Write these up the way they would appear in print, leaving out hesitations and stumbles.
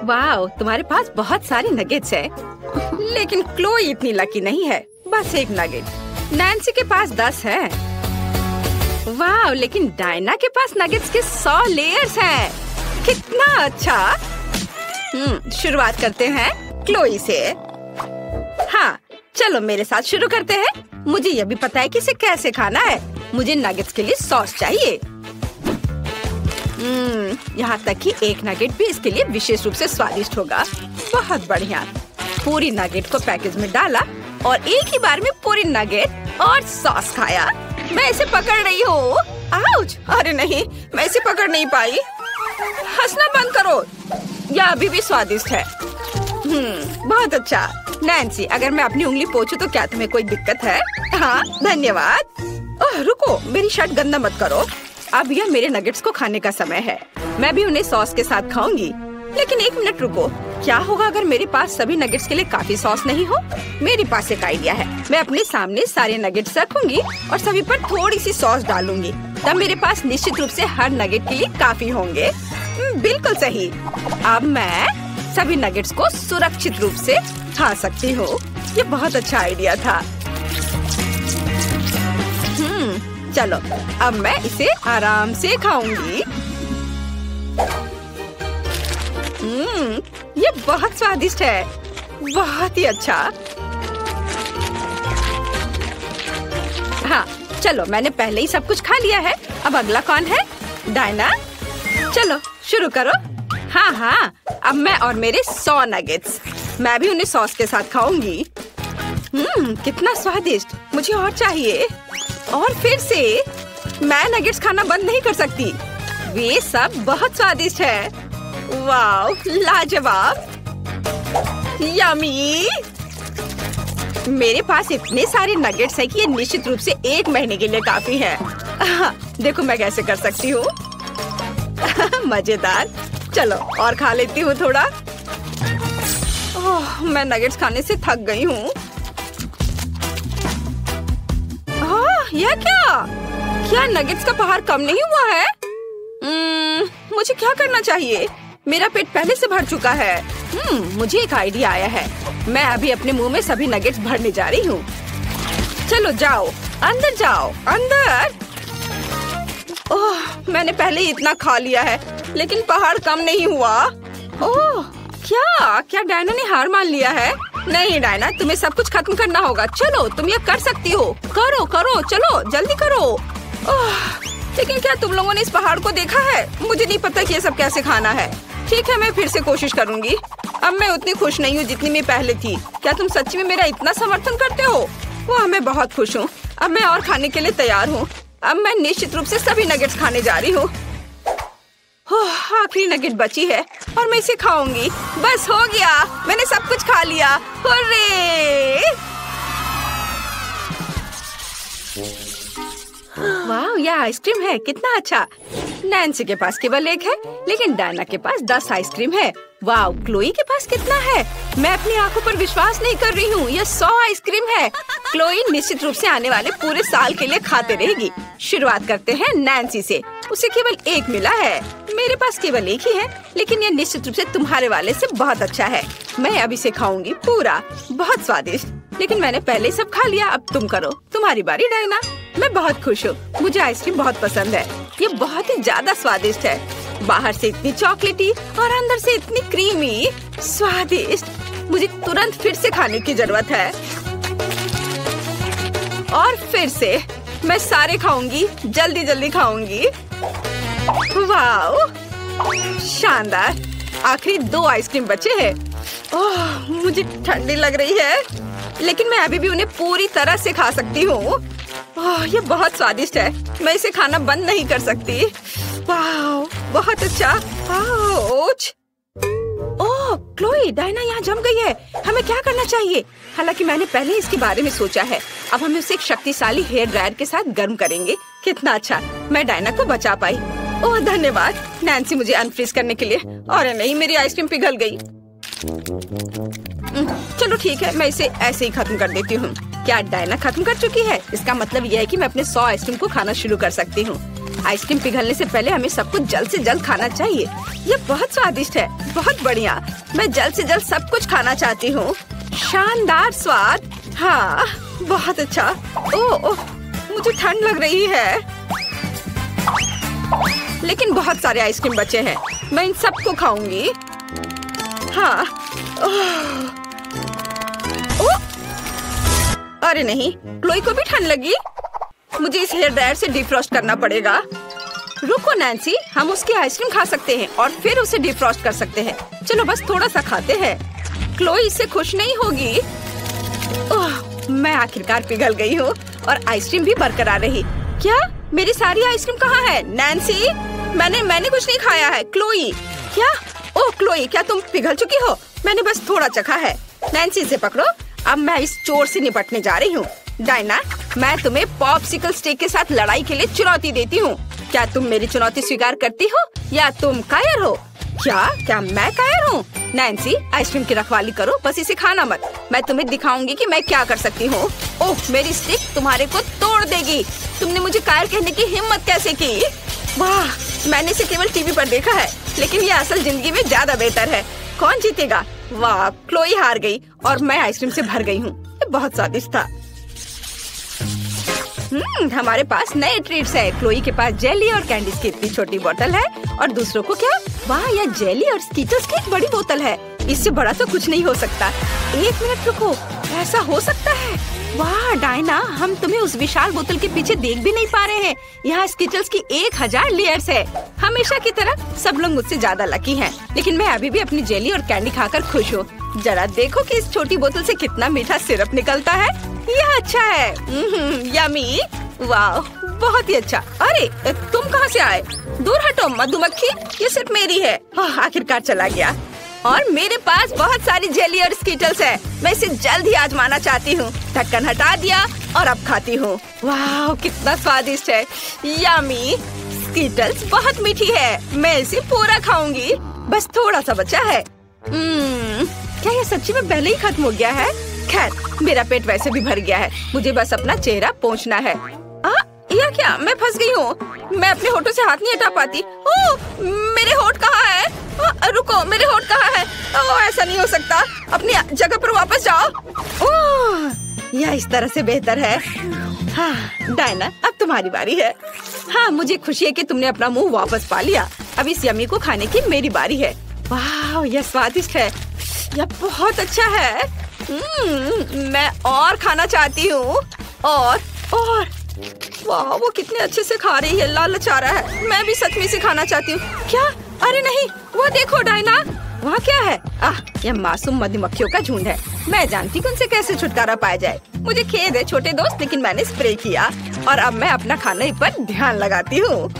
वाह, तुम्हारे पास बहुत सारे नगेट्स है। लेकिन क्लोई इतनी लकी नहीं है, बस एक नगेट। नैन्सी के पास 10 है। वाह, लेकिन डायना के पास नगेट्स के 100 लेयर्स हैं। कितना अच्छा। शुरुआत करते हैं क्लोई से। हाँ, चलो मेरे साथ शुरू करते हैं। मुझे यह भी पता है कि इसे कैसे खाना है। मुझे नगेट्स के लिए सॉस चाहिए। यहाँ तक कि एक नगेट भी इसके लिए विशेष रूप से स्वादिष्ट होगा। बहुत बढ़िया। पूरी नगेट को पैकेज में डाला और एक ही बार में पूरी नगेट और सॉस खाया। मैं इसे पकड़ रही हूँ। आउच! अरे नहीं, मैं इसे पकड़ नहीं पाई। हंसना बंद करो। यह अभी भी स्वादिष्ट है। बहुत अच्छा। नैन्सी, अगर मैं अपनी उंगली पोंछूं तो क्या तुम्हें कोई दिक्कत है? हाँ, धन्यवाद। ओह, रुको, मेरी शर्ट गंदा मत करो। अब यह मेरे नगेट्स को खाने का समय है। मैं भी उन्हें सॉस के साथ खाऊंगी। लेकिन एक मिनट रुको, क्या होगा अगर मेरे पास सभी नगेट्स के लिए काफी सॉस नहीं हो? मेरे पास एक आइडिया है। मैं अपने सामने सारे नगेट्स रखूंगी और सभी पर थोड़ी सी सॉस डालूंगी। तब मेरे पास निश्चित रूप से हर नगेट के लिए काफी होंगे। बिल्कुल सही। अब मैं सभी नगेट्स को सुरक्षित रूप से खा सकती हूँ। ये बहुत अच्छा आइडिया था। चलो, अब मैं इसे आराम से खाऊंगी। ये बहुत स्वादिष्ट है। बहुत ही अच्छा। हाँ, चलो, मैंने पहले ही सब कुछ खा लिया है। अब अगला कौन है? डायना। चलो शुरू करो। हाँ, अब मैं और मेरे 100 नगेट्स। मैं भी उन्हें सॉस के साथ खाऊंगी। कितना स्वादिष्ट। मुझे और चाहिए। और फिर से मैं नगेट्स खाना बंद नहीं कर सकती। वे सब बहुत स्वादिष्ट है। वाह, लाजवाब। यम्मी। मेरे पास इतने सारे नगेट्स हैं कि ये निश्चित रूप से 1 महीने के लिए काफी है। देखो मैं कैसे कर सकती हूँ। मजेदार। चलो और खा लेती हूँ थोड़ा। ओह, मैं नगेट्स खाने से थक गई हूँ। यह क्या नगेट्स का पहाड़ कम नहीं हुआ है? मुझे क्या करना चाहिए? मेरा पेट पहले से भर चुका है। मुझे एक आइडिया आया है। मैं अभी अपने मुंह में सभी नगेट्स भरने जा रही हूँ। चलो जाओ, अंदर जाओ, अंदर। ओह, मैंने पहले ही इतना खा लिया है, लेकिन पहाड़ कम नहीं हुआ। ओह, क्या डायना ने हार मान लिया है? नहीं डायना, तुम्हें सब कुछ खत्म करना होगा। चलो, तुम ये कर सकती हो। करो, चलो जल्दी करो। लेकिन क्या तुम लोगों ने इस पहाड़ को देखा है? मुझे नहीं पता कि ये सब कैसे खाना है। ठीक है, मैं फिर से कोशिश करूंगी। अब मैं उतनी खुश नहीं हूँ जितनी मैं पहले थी। क्या तुम सच्ची में मेरा इतना समर्थन करते हो? वाह, मैं बहुत खुश हूँ। अब मैं और खाने के लिए तैयार हूँ। अब मैं निश्चित रूप से सभी नगेट्स खाने जा रही हूँ। आखिरी नगेट बची है और मैं इसे खाऊंगी। बस हो गया, मैंने सब कुछ खा लिया। हुर्रे! वाह, यह आइसक्रीम है। कितना अच्छा। नैन्सी के पास केवल 1 है, लेकिन डायना के पास 10 आइसक्रीम है। वाह, क्लोई के पास कितना है? मैं अपनी आंखों पर विश्वास नहीं कर रही हूँ। यह 100 आइसक्रीम है। क्लोई निश्चित रूप से आने वाले पूरे साल के लिए खाते रहेगी। शुरुआत करते हैं नैन्सी से। उसे केवल 1 मिला है। मेरे पास केवल 1 ही है, लेकिन यह निश्चित रूप से तुम्हारे वाले से बहुत अच्छा है। मैं अब इसे खाऊंगी पूरा। बहुत स्वादिष्ट। लेकिन मैंने पहले ही सब खा लिया। अब तुम करो, तुम्हारी बारी डायना। मैं बहुत खुश हूँ। मुझे आइसक्रीम बहुत पसंद है। ये बहुत ही ज्यादा स्वादिष्ट है। बाहर से इतनी चॉकलेटी और अंदर से इतनी क्रीमी, स्वादिष्ट। मुझे तुरंत फिर से खाने की जरूरत है। और फिर से मैं सारे खाऊंगी। जल्दी खाऊंगी। वाह, शानदार। आखिरी 2 आइसक्रीम बचे हैं। ओह, मुझे ठंडी लग रही है, लेकिन मैं अभी भी उन्हें पूरी तरह से खा सकती हूँ। ओह, ये बहुत स्वादिष्ट है। मैं इसे खाना बंद नहीं कर सकती। वाह, बहुत अच्छा। ओह, क्लोई, डायना यहाँ जम गई है। हमें क्या करना चाहिए? हालांकि मैंने पहले इसके बारे में सोचा है। अब हम उसे एक शक्तिशाली हेयर ड्रायर के साथ गर्म करेंगे। कितना अच्छा, मैं डायना को बचा पाई। ओह धन्यवाद नैन्सी मुझे अनफ्रीज करने के लिए। अरे नहीं, मेरी आइसक्रीम पिघल गई। चलो ठीक है, मैं इसे ऐसे ही खत्म कर देती हूँ। क्या डायना खत्म कर चुकी है? इसका मतलब यह है कि मैं अपने 100 आइसक्रीम को खाना शुरू कर सकती हूँ। आइसक्रीम पिघलने से पहले हमें सब कुछ जल्द से जल्द खाना चाहिए। ये बहुत स्वादिष्ट है, बहुत बढ़िया। मैं जल्द से जल्द सब कुछ खाना चाहती हूँ। शानदार स्वाद। हाँ, बहुत अच्छा। ओह, मुझे ठंड लग रही है, लेकिन बहुत सारे आइसक्रीम बचे हैं। मैं इन सबको खाऊंगी। हाँ। ओह, अरे नहीं, क्लोई को भी ठंड लगी। मुझे इस हेयर ड्रायर से डिफ्रॉस्ट करना पड़ेगा। रुको नैन्सी, हम उसकी आइसक्रीम खा सकते हैं और फिर उसे डिफ्रॉस्ट कर सकते हैं। चलो बस थोड़ा सा खाते हैं। क्लोई इससे खुश नहीं होगी। ओह, मैं आखिरकार पिघल गई हूँ और आइसक्रीम भी बरकरार रही। क्या मेरी सारी आइसक्रीम कहाँ है? नैन्सी, मैंने कुछ नहीं खाया है। क्लोई, क्या? ओह क्लोई, क्या तुम पिघल चुकी हो? मैंने बस थोड़ा चखा है। नैन्सी से पकड़ो, अब मैं इस चोर से निपटने जा रही हूँ। डायना, मैं तुम्हें पॉप्सिकल स्टिक के साथ लड़ाई के लिए चुनौती देती हूँ। क्या तुम मेरी चुनौती स्वीकार करती हो या तुम कायर हो? क्या मैं कायर हूँ? नैन्सी, आइसक्रीम की रखवाली करो, बस इसे खाना मत। मैं तुम्हें दिखाऊंगी कि मैं क्या कर सकती हूँ। ओह, मेरी स्टिक तुम्हारे को तोड़ देगी। तुमने मुझे कायर कहने की हिम्मत कैसे की? वाह, मैंने इसे केवल टीवी पर देखा है, लेकिन ये असल जिंदगी में ज्यादा बेहतर है। कौन जीतेगा? वाह, क्लोई हार गई और मैं आइसक्रीम से भर गई हूँ। ये बहुत स्वादिष्ट था। हमारे पास नए ट्रीट्स है। क्लोई के पास जेली और कैंडीज की इतनी छोटी बोतल है और दूसरों को क्या? वाह, यह जेली और स्कीटर्स की एक बड़ी बोतल है। इससे बड़ा तो कुछ नहीं हो सकता। 1 मिनट रुको, ऐसा हो सकता है? वाह डायना, हम तुम्हें उस विशाल बोतल के पीछे देख भी नहीं पा रहे हैं। यहाँ स्कीटर्स की 1000 लेयर्स है। हमेशा की तरह सब लोग मुझसे ज्यादा लकी हैं, लेकिन मैं अभी भी अपनी जेली और कैंडी खाकर खुश हूँ। जरा देखो कि इस छोटी बोतल से कितना मीठा सिरप निकलता है। यह अच्छा है। यमी, वाह, बहुत ही अच्छा। अरे तुम कहाँ से आए? दूर हटो मधुमक्खी, ये सिर्फ मेरी है। आखिरकार चला गया। और मेरे पास बहुत सारी जेली और स्कीटल्स है। मैं इसे जल्द ही आजमाना चाहती हूँ। ढक्कन हटा दिया और अब खाती हूँ। वाह, कितना स्वादिष्ट है। यमी, स्कीटल्स बहुत मीठी है। मैं इसे पूरा खाऊंगी। बस थोड़ा सा बचा है। क्या ये सच्ची में पहले ही खत्म हो गया है? खैर, मेरा पेट वैसे भी भर गया है। मुझे बस अपना चेहरा पोंछना है। यह क्या? मैं फंस गई हूँ। मैं अपने होठों से हाथ नहीं हटा पाती। ओह, मेरे होठ कहाँ है? रुको, मेरे होठ कहाँ है? ओह, ऐसा नहीं हो सकता। अपनी जगह पर वापस जाओ। ओह, यह इस तरह से बेहतर है। हाँ डायना, अब तुम्हारी बारी है। हाँ, मुझे खुशी है कि तुमने अपना मुंह वापस पा लिया। अब इस यमी को खाने की मेरी बारी है। वाह, यह स्वादिष्ट है। यह बहुत अच्छा है। मैं और खाना चाहती हूँ। और वाह, वो कितने अच्छे से खा रही है। लालच आ रहा है। मैं भी सच में इसे खाना चाहती हूँ। क्या? अरे नहीं, वो देखो डायना, वहाँ क्या है? यह मासूम मधुमक्खियों का झुंड है। मैं जानती हूँ उनसे कैसे छुटकारा पाया जाए। मुझे खेद है छोटे दोस्त, लेकिन मैंने स्प्रे किया और अब मैं अपना खाने पर ध्यान लगाती हूँ।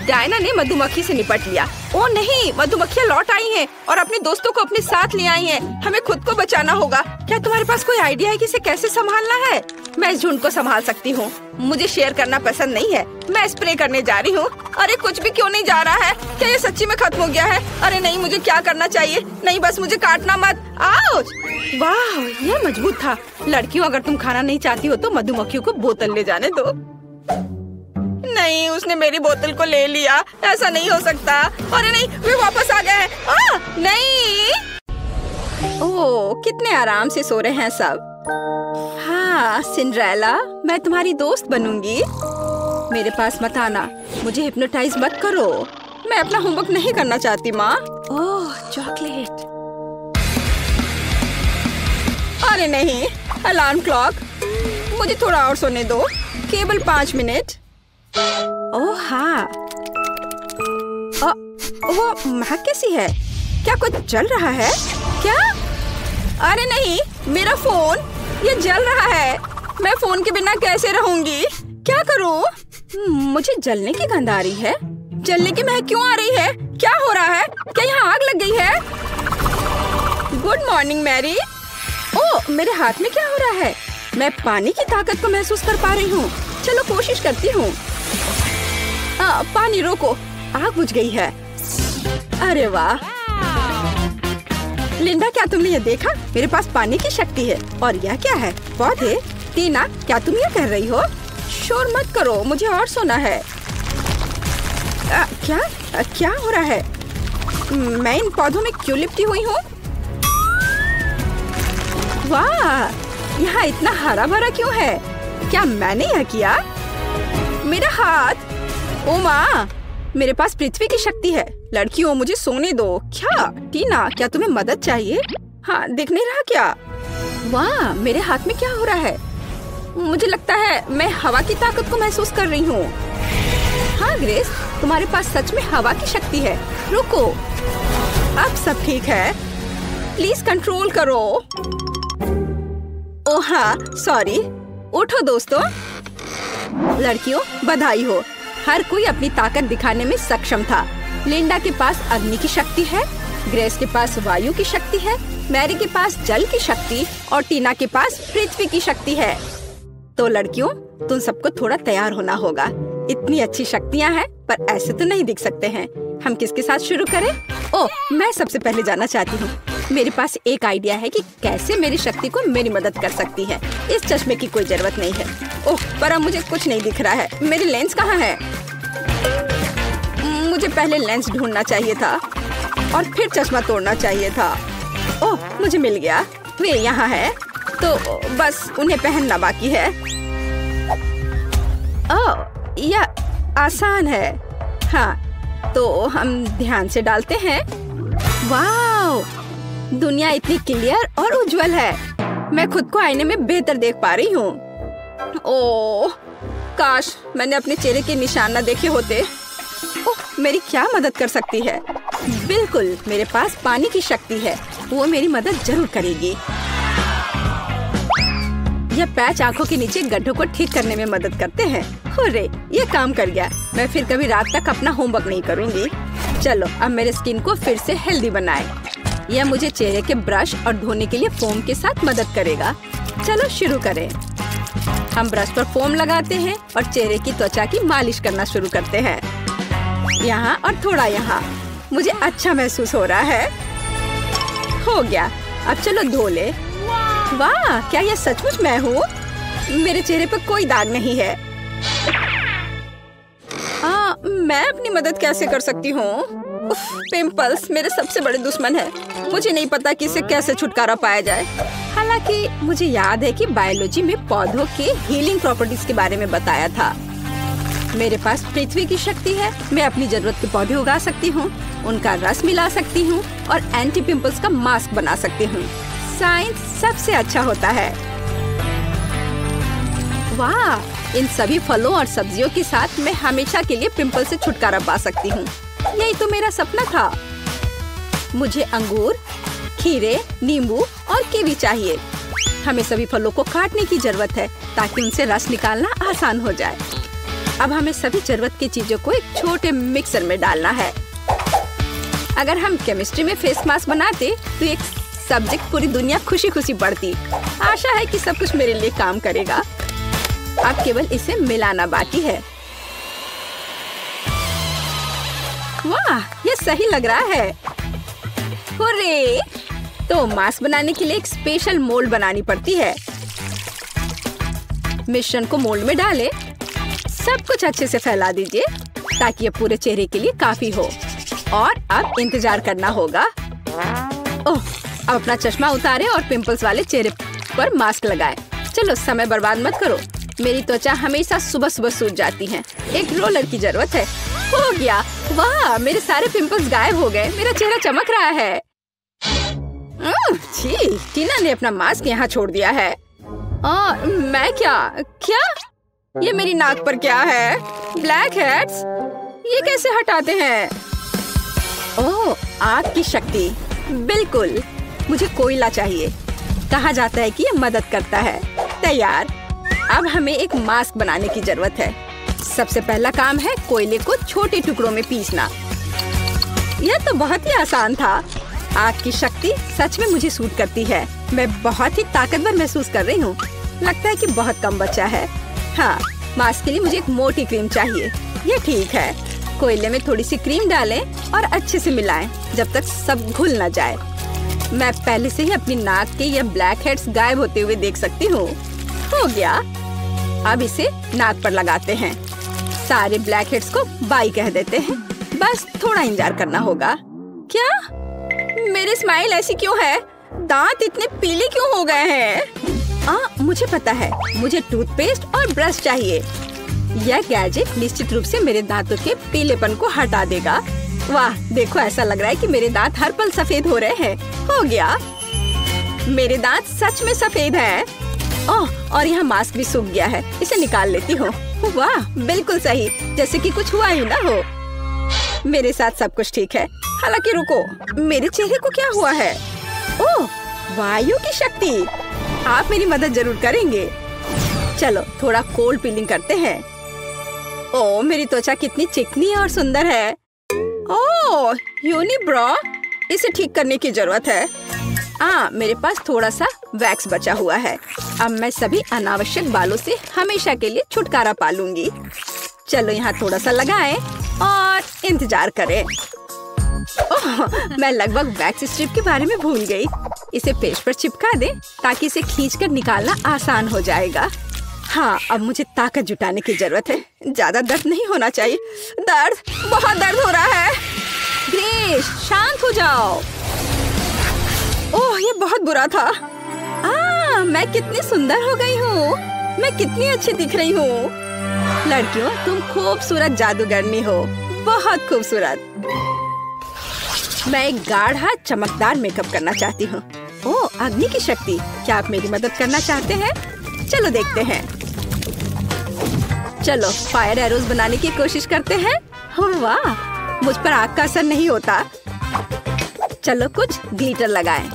डायना ने मधुमक्खी से निपट लिया। ओ नहीं, मधुमक्खियाँ लौट आई हैं और अपने दोस्तों को अपने साथ ले आई हैं। हमें खुद को बचाना होगा। क्या तुम्हारे पास कोई आइडिया है कि इसे कैसे संभालना है? मैं इस झुंड को संभाल सकती हूँ। मुझे शेयर करना पसंद नहीं है। मैं स्प्रे करने जा रही हूँ। अरे कुछ भी क्यों नहीं जा रहा है? क्या ये सच्ची में खत्म हो गया है? अरे नहीं, मुझे क्या करना चाहिए? नहीं, बस मुझे काटना मत। आउच! वाह, यह मजबूत था। लड़कियों, अगर तुम खाना नहीं चाहती हो तो मधुमक्खियों को बोतल ले जाने दो। नहीं, उसने मेरी बोतल को ले लिया। ऐसा नहीं हो सकता। अरे नहीं, वे वापस आ गए हैं। नहीं। ओह, कितने आराम से सो रहे हैं सब। हाँ सिंड्रेला, मैं तुम्हारी दोस्त बनूंगी। मेरे पास मत आना। मुझे हिप्नोटाइज मत करो। मैं अपना होमवर्क नहीं करना चाहती माँ। ओह, चॉकलेट। अरे नहीं, अलार्म क्लॉक। मुझे थोड़ा और सोने दो, केवल 5 मिनट। ओह हाँ, वो महक कैसी है? क्या कुछ जल रहा है? क्या? अरे नहीं, मेरा फोन, ये जल रहा है। मैं फोन के बिना कैसे रहूंगी? क्या करूं? मुझे जलने की गंध आ रही है। जलने की महक क्यों आ रही है? क्या हो रहा है? क्या यहाँ आग लग गई है? Good morning Mary. ओह, मेरे हाथ में क्या हो रहा है? मैं पानी की ताकत को महसूस कर पा रही हूँ। चलो कोशिश करती हूँ। पानी रोको, आग बुझ गई है। अरे वाह लिंडा, क्या तुमने ये देखा? मेरे पास पानी की शक्ति है। और यह क्या है? पौधे? टीना, क्या तुम ये कह रही हो? शोर मत करो, मुझे और सोना है। क्या हो रहा है? मैं इन पौधों में क्यों लिपटी हुई हूँ? वाह, यहाँ इतना हरा भरा क्यों है? क्या मैंने यह किया? मेरा हाथ! ओ माँ, मेरे पास पृथ्वी की शक्ति है। लड़कियों, मुझे सोने दो। क्या टीना, क्या तुम्हें मदद चाहिए? हाँ, दिख नहीं रहा क्या? वाह, मेरे हाथ में क्या हो रहा है? मुझे लगता है मैं हवा की ताकत को महसूस कर रही हूँ। हाँ ग्रेस, तुम्हारे पास सच में हवा की शक्ति है। रुको, अब सब ठीक है। प्लीज कंट्रोल करो। ओह हाँ, सॉरी। उठो दोस्तों। लड़कियों, बधाई हो। हर कोई अपनी ताकत दिखाने में सक्षम था। लिंडा के पास अग्नि की शक्ति है, ग्रेस के पास वायु की शक्ति है, मैरी के पास जल की शक्ति और टीना के पास पृथ्वी की शक्ति है। तो लड़कियों, तुम सबको थोड़ा तैयार होना होगा। इतनी अच्छी शक्तियाँ हैं, पर ऐसे तो नहीं दिख सकते हैं। हम किसके साथ शुरू करें? ओह, मैं सबसे पहले जानना चाहती हूँ। मेरे पास एक आइडिया है कि कैसे मेरी शक्ति को मेरी मदद कर सकती है। इस चश्मे की कोई जरूरत नहीं है। ओह, पर अब मुझे कुछ नहीं दिख रहा है। मेरी लेंस कहाँ है? मुझे पहले लेंस ढूंढना चाहिए था और फिर चश्मा तोड़ना चाहिए था। ओह, मुझे मिल गया। वे यहाँ है, तो बस उन्हें पहनना बाकी है। ओह, यह आसान है। हाँ, तो हम ध्यान से डालते हैं। वाह, दुनिया इतनी क्लियर और उज्जवल है। मैं खुद को आईने में बेहतर देख पा रही हूँ। ओह, काश मैंने अपने चेहरे के निशान न देखे होते। ओह, मेरी क्या मदद कर सकती है? बिल्कुल, मेरे पास पानी की शक्ति है। वो मेरी मदद जरूर करेगी। यह पैच आंखों के नीचे गड्ढों को ठीक करने में मदद करते हैं। हुर्रे, ये काम कर गया। मैं फिर कभी रात तक अपना होमवर्क नहीं करूँगी। चलो, अब मेरे स्किन को फिर से हेल्दी बनाए। यह मुझे चेहरे के ब्रश और धोने के लिए फोम के साथ मदद करेगा। चलो शुरू करें। हम ब्रश पर फोम लगाते हैं और चेहरे की त्वचा की मालिश करना शुरू करते हैं। यहाँ और थोड़ा यहाँ। मुझे अच्छा महसूस हो रहा है। हो गया, अब चलो धो ले। वाह, क्या यह सचमुच मैं हूँ? मेरे चेहरे पर कोई दाग नहीं है। मैं अपनी मदद कैसे कर सकती हूँ? पिंपल्स मेरे सबसे बड़े दुश्मन है। मुझे नहीं पता कि इससे कैसे छुटकारा पाया जाए। हालांकि मुझे याद है कि बायोलॉजी में पौधों के हीलिंग प्रॉपर्टीज के बारे में बताया था। मेरे पास पृथ्वी की शक्ति है। मैं अपनी जरूरत के पौधे उगा सकती हूँ, उनका रस मिला सकती हूँ और एंटी पिंपल्स का मास्क बना सकती हूँ। साइंस सबसे अच्छा होता है। वाह, इन सभी फलों और सब्जियों के साथ मैं हमेशा के लिए पिंपल से छुटकारा पा सकती हूँ। यही तो मेरा सपना था। मुझे अंगूर, खीरे, नींबू और कीवी चाहिए। हमें सभी फलों को काटने की जरूरत है ताकि उनसे रस निकालना आसान हो जाए। अब हमें सभी जरूरत की चीजों को एक छोटे मिक्सर में डालना है। अगर हम केमिस्ट्री में फेस मास्क बनाते तो एक सब्जेक्ट पूरी दुनिया खुशी खुशी पढ़ती। आशा है कि सब कुछ मेरे लिए काम करेगा। अब केवल इसे मिलाना बाकी है। वाह, ये सही लग रहा है। हुर्रे! तो मास्क बनाने के लिए एक स्पेशल मोल्ड बनानी पड़ती है। मिश्रण को मोल्ड में डालें। सब कुछ अच्छे से फैला दीजिए ताकि ये पूरे चेहरे के लिए काफी हो। और अब इंतजार करना होगा। ओह, अब अपना चश्मा उतारें और पिंपल्स वाले चेहरे पर मास्क लगाएं। चलो, समय बर्बाद मत करो। मेरी त्वचा हमेशा सुबह सुबह सूज जाती है। एक रोलर की जरूरत है। हो गया। वाह, मेरे सारे पिंपल्स गायब हो गए। मेरा चेहरा चमक रहा है। छी, टीना ने अपना मास्क यहाँ छोड़ दिया है। मैं क्या? ये मेरी नाक पर क्या है? Black heads? ये कैसे हटाते हैं? ओह, आग की शक्ति। बिल्कुल, मुझे कोयला चाहिए। कहा जाता है कि ये मदद करता है। तैयार। अब हमें एक मास्क बनाने की जरूरत है। सबसे पहला काम है कोयले को छोटे टुकड़ों में पीसना। यह तो बहुत ही आसान था। आग की शक्ति सच में मुझे सूट करती है। मैं बहुत ही ताकतवर महसूस कर रही हूँ। लगता है कि बहुत कम बचा है। हाँ, मास्क के लिए मुझे एक मोटी क्रीम चाहिए। ये ठीक है। कोयले में थोड़ी सी क्रीम डालें और अच्छे से मिलाएं जब तक सब घुल न जाए। मैं पहले से ही अपनी नाक के ये ब्लैक हेड्स गायब होते हुए देख सकती हूँ। हो गया। अब इसे नाक पर लगाते हैं। सारे ब्लैक हेड्स को बाय कह देते हैं। बस थोड़ा इंतजार करना होगा। क्या मेरे स्माइल ऐसी क्यों है? दांत इतने पीले क्यों हो गए हैं? मुझे पता है, मुझे टूथपेस्ट और ब्रश चाहिए। यह गैजेट निश्चित रूप से मेरे दांतों के पीलेपन को हटा देगा। वाह, देखो ऐसा लग रहा है कि मेरे दांत हर पल सफेद हो रहे हैं। हो गया, मेरे दांत सच में सफेद हैं। ओह, और यहाँ मास्क भी सूख गया है, इसे निकाल लेती हूँ। वाह, बिल्कुल सही, जैसे कि कुछ हुआ ही ना हो। मेरे साथ सब कुछ ठीक है। हालांकि रुको, मेरे चेहरे को क्या हुआ है? ओह, वायु की शक्ति, आप मेरी मदद जरूर करेंगे। चलो थोड़ा कोल्ड पीलिंग करते हैं। ओह, मेरी त्वचा कितनी चिकनी और सुंदर है। ओह, यूनिब्रो, इसे ठीक करने की जरूरत है। मेरे पास थोड़ा सा वैक्स बचा हुआ है। अब मैं सभी अनावश्यक बालों से हमेशा के लिए छुटकारा पा लूंगी। चलो यहाँ थोड़ा सा लगाएं और इंतजार करें। ओह, मैं लगभग वैक्स स्ट्रिप के बारे में भूल गई। इसे पेस्ट पर चिपका दे ताकि इसे खींचकर निकालना आसान हो जाएगा। हाँ, अब मुझे ताकत जुटाने की जरूरत है। ज्यादा दर्द नहीं होना चाहिए। दर्द, बहुत दर्द हो रहा है। ग्रेस, शांत हो जाओ। ओह, ये बहुत बुरा था। मैं कितनी सुंदर हो गई हूँ। मैं कितनी अच्छी दिख रही हूँ। लड़कियों, तुम खूबसूरत जादूगरनी हो, बहुत खूबसूरत। मैं एक गाढ़ा चमकदार मेकअप करना चाहती हूँ। ओह, अग्नि की शक्ति, क्या आप मेरी मदद करना चाहते हैं? चलो देखते हैं। चलो फायर एरोज बनाने की कोशिश करते हैं। वाह, मुझ पर आग का असर नहीं होता। चलो कुछ ग्लिटर लगाएं।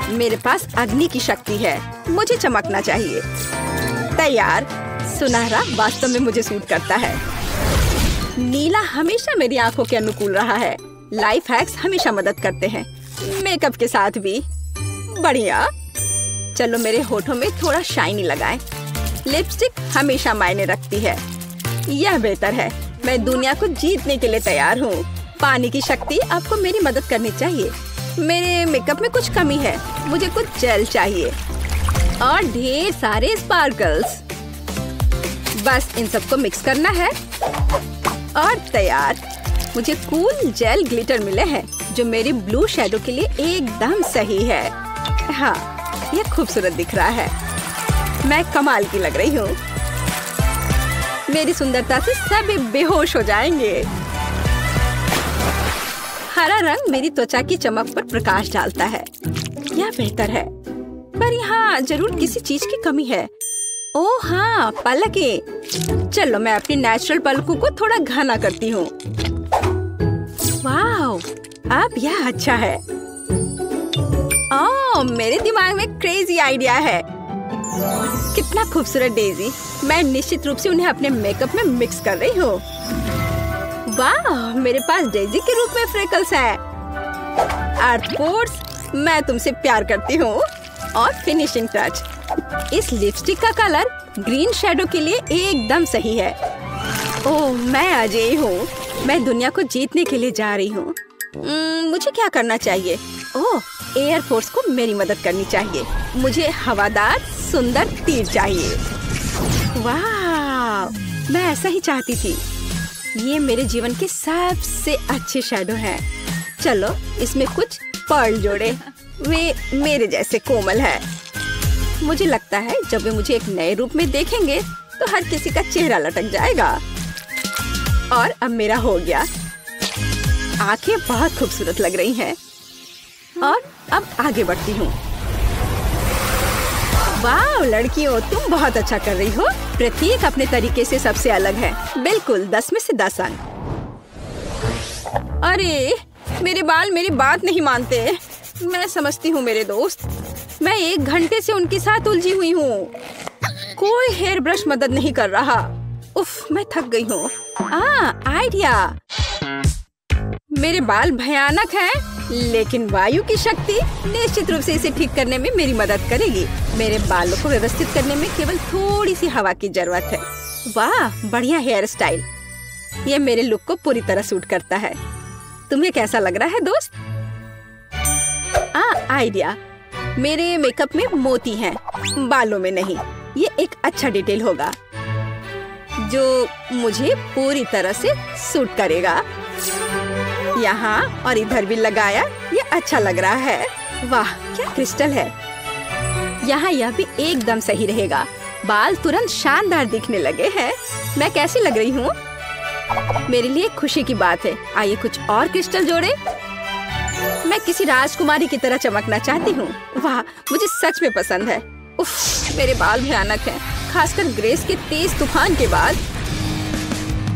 मेरे पास अग्नि की शक्ति है, मुझे चमकना चाहिए। तैयार। सुनहरा वास्तव में मुझे सूट करता है। नीला हमेशा मेरी आंखों के अनुकूल रहा है। लाइफ हैक्स हमेशा मदद करते हैं, मेकअप के साथ भी। बढ़िया। चलो मेरे होठों में थोड़ा शाइनी लगाएं। लिपस्टिक हमेशा मायने रखती है। यह बेहतर है। मैं दुनिया को जीतने के लिए तैयार हूँ। पानी की शक्ति आपको मेरी मदद करनी चाहिए। मेरे मेकअप में कुछ कमी है, मुझे कुछ जेल चाहिए और ढेर सारे स्पार्कल्स। बस इन सबको मिक्स करना है और तैयार। मुझे कूल जेल ग्लिटर मिले हैं जो मेरी ब्लू शैडो के लिए एकदम सही है। हाँ, यह खूबसूरत दिख रहा है। मैं कमाल की लग रही हूँ। मेरी सुंदरता से सभी बेहोश हो जाएंगे। हरा रंग मेरी त्वचा की चमक पर प्रकाश डालता है। यह बेहतर है, पर यहाँ जरूर किसी चीज की कमी है। ओह हाँ, पलकें। चलो मैं अपनी नेचुरल पलकों को थोड़ा घना करती हूँ। वाह, अब यह अच्छा है। ओह, मेरे दिमाग में क्रेजी आइडिया है। कितना खूबसूरत डेजी। मैं निश्चित रूप से उन्हें अपने मेकअप में मिक्स कर रही हूँ। वाह, मेरे पास डेजी के रूप में फ्रेकल्स हैं। अर्थपोर्स, मैं तुमसे प्यार करती हूँ। और फिनिशिंग टच, इस लिपस्टिक का कलर ग्रीन शैडो के लिए एकदम सही है। ओह, मैं अजय हूँ। मैं दुनिया को जीतने के लिए जा रही हूँ। मुझे क्या करना चाहिए? ओह, एयरफोर्स को मेरी मदद करनी चाहिए। मुझे हवादार सुंदर तीर चाहिए। वाह, मैं ऐसा ही चाहती थी। ये मेरे जीवन के सबसे अच्छे शैडो हैं। चलो इसमें कुछ पर्ल जोड़े। वे मेरे जैसे कोमल है। मुझे लगता है जब वे मुझे एक नए रूप में देखेंगे तो हर किसी का चेहरा लटक जाएगा। और अब मेरा हो गया। आंखें बहुत खूबसूरत लग रही हैं। और अब आगे बढ़ती हूँ। वाह लड़कियों, तुम बहुत अच्छा कर रही हो। प्रत्येक अपने तरीके से सबसे अलग है। बिल्कुल 10 में से 10 अंक। अरे मेरे बाल मेरी बात नहीं मानते। मैं समझती हूँ मेरे दोस्त, मैं 1 घंटे से उनके साथ उलझी हुई हूँ। कोई हेयर ब्रश मदद नहीं कर रहा। उफ, मैं थक गई हूँ। आइडिया। मेरे बाल भयानक हैं, लेकिन वायु की शक्ति निश्चित रूप से इसे ठीक करने में मेरी मदद करेगी। मेरे बालों को व्यवस्थित करने में केवल थोड़ी सी हवा की जरूरत है। वाह, बढ़िया हेयर स्टाइल। ये मेरे लुक को पूरी तरह सूट करता है। तुम्हें कैसा लग रहा है दोस्त? आइडिया। मेरे मेकअप में मोती हैं, बालों में नहीं। ये एक अच्छा डिटेल होगा। जो मुझे पूरी तरह से सूट करेगा। यहाँ और इधर भी लगाया, ये अच्छा लग रहा है। वाह क्या क्रिस्टल है। यहाँ यह भी एकदम सही रहेगा। बाल तुरंत शानदार दिखने लगे हैं। मैं कैसी लग रही हूँ? मेरे लिए खुशी की बात है। आइए कुछ और क्रिस्टल जोड़े। मैं किसी राजकुमारी की तरह चमकना चाहती हूँ। वाह मुझे सच में पसंद है। उफ, मेरे बाल भयानक हैं, खासकर ग्रेस के तेज तूफान के बाद।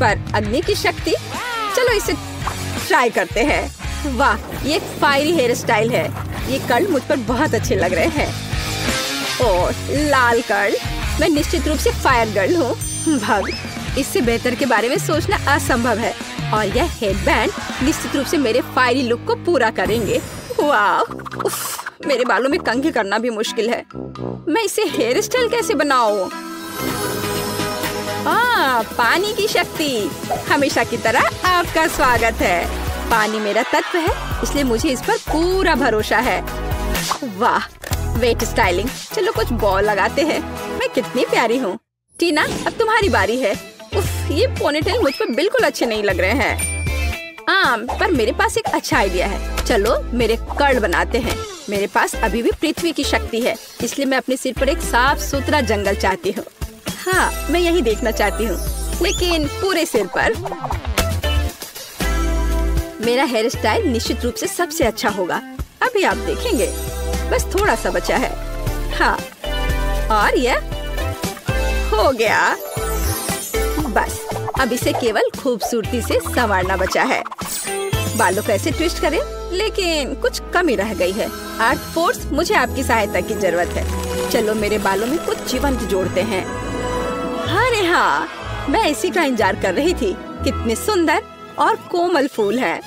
पर अग्नि की शक्ति, चलो इसे ट्राई करते हैं। वाह ये एक फायरी हेयर स्टाइल है। ये कर्ल मुझ पर बहुत अच्छे लग रहे हैं। और लाल कर्ल, मैं निश्चित रूप से फायर गर्ल हूँ। भग, इससे बेहतर के बारे में सोचना असंभव है। और यह हेडबैंड निश्चित रूप से मेरे फायरी लुक को पूरा करेंगे। वाह, उफ, मेरे बालों में कंघी करना भी मुश्किल है। मैं इसे हेयर स्टाइल कैसे बनाऊं? पानी की शक्ति, हमेशा की तरह आपका स्वागत है। पानी मेरा तत्व है, इसलिए मुझे इस पर पूरा भरोसा है। वाह वेट स्टाइलिंग, चलो कुछ बॉल लगाते हैं। मैं कितनी प्यारी हूँ। टीना अब तुम्हारी बारी है। उफ, ये पोनीटेल मुझ पर बिल्कुल अच्छे नहीं लग रहे हैं। पर मेरे पास एक अच्छा आइडिया है। चलो मेरे कर्ल बनाते हैं। मेरे पास अभी भी पृथ्वी की शक्ति है, इसलिए मैं अपने सिर पर एक साफ सुथरा जंगल चाहती हूँ। हाँ मैं यही देखना चाहती हूँ, लेकिन पूरे सिर पर। मेरा हेयर स्टाइल निश्चित रूप से सबसे अच्छा होगा। अभी आप देखेंगे, बस थोड़ा सा बचा है। हाँ और यह हो गया। बस अब इसे केवल खूबसूरती से संवारना बचा है। बालों को ऐसे ट्विस्ट करें, लेकिन कुछ कमी रह गई है। आर्ट फोर्स, मुझे आपकी सहायता की जरूरत है। चलो मेरे बालों में कुछ जीवंत जोड़ते हैं। अरे हाँ, मैं इसी का इंतजार कर रही थी। कितने सुंदर और कोमल फूल हैं।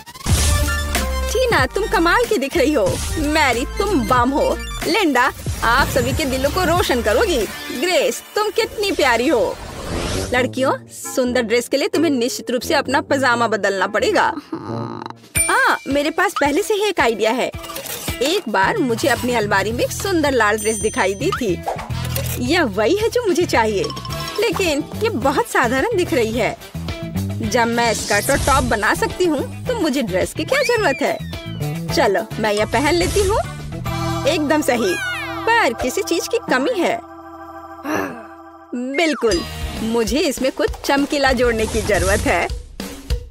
टीना तुम कमाल की दिख रही हो। मैरी तुम बम हो। लिंडा आप सभी के दिलों को रोशन करोगी। ग्रेस तुम कितनी प्यारी हो। लड़कियों, सुंदर ड्रेस के लिए तुम्हें निश्चित रूप से अपना पजामा बदलना पड़ेगा। मेरे पास पहले से ही एक आइडिया है। एक बार मुझे अपनी अलमारी में एक सुंदर लाल ड्रेस दिखाई दी थी। यह वही है जो मुझे चाहिए, लेकिन ये बहुत साधारण दिख रही है। जब मैं स्कर्ट और टॉप बना सकती हूँ, तो मुझे ड्रेस की क्या जरूरत है। चलो मैं यह पहन लेती हूँ। एकदम सही, पर किसी चीज की कमी है। बिल्कुल, मुझे इसमें कुछ चमकीला जोड़ने की जरूरत है।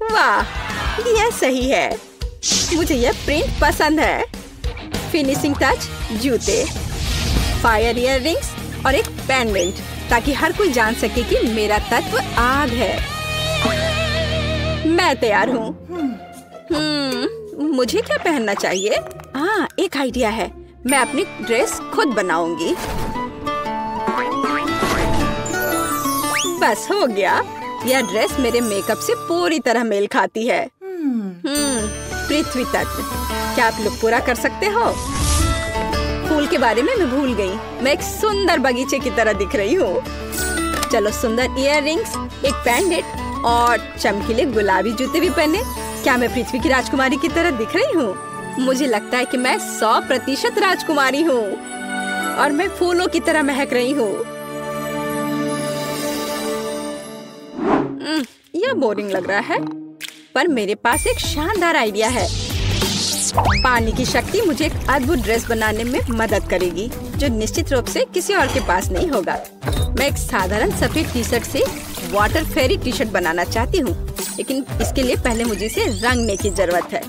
वाह यह सही है। मुझे यह प्रिंट पसंद है। फिनिशिंग टच, जूते, फायर इयररिंग्स और एक पेंडेंट, ताकि हर कोई जान सके कि मेरा तत्व आग है। मैं तैयार हूँ। मुझे क्या पहनना चाहिए? एक आइडिया है। मैं अपनी ड्रेस खुद बनाऊंगी। बस हो गया। यह ड्रेस मेरे मेकअप से पूरी तरह मेल खाती है। पृथ्वी तत्व, क्या आप लुक पूरा कर सकते हो? फूल के बारे में मैं भूल गई। मैं एक सुंदर बगीचे की तरह दिख रही हूँ। चलो सुंदर इयररिंग्स, एक पेंडेंट और चमकीले गुलाबी जूते भी पहने। क्या मैं पृथ्वी की राजकुमारी की तरह दिख रही हूँ? मुझे लगता है कि मैं 100% राजकुमारी हूँ और मैं फूलों की तरह महक रही हूँ। यह बोरिंग लग रहा है, पर मेरे पास एक शानदार आइडिया है। पानी की शक्ति मुझे एक अद्भुत ड्रेस बनाने में मदद करेगी, जो निश्चित रूप से किसी और के पास नहीं होगा। मैं एक साधारण सफेद टी शर्ट से वाटर फेरी टी शर्ट बनाना चाहती हूँ, लेकिन इसके लिए पहले मुझे इसे रंगने की जरूरत है।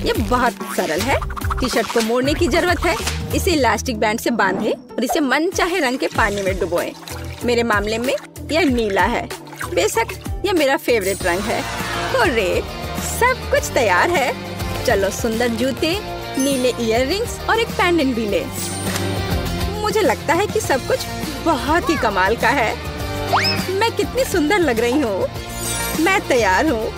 ये बहुत सरल है। टी शर्ट को मोड़ने की जरूरत है। इसे इलास्टिक बैंड से बांधे और इसे मनचाहे रंग के पानी में डुबोएं। मेरे मामले में यह नीला है। बेशक यह मेरा फेवरेट रंग है। और सब कुछ तैयार है। चलो सुंदर जूते, नीले इयररिंग्स और एक पेंडेंट भी ले। मुझे लगता है कि सब कुछ बहुत ही कमाल का है। मैं कितनी सुंदर लग रही हूँ। मैं तैयार हूँ।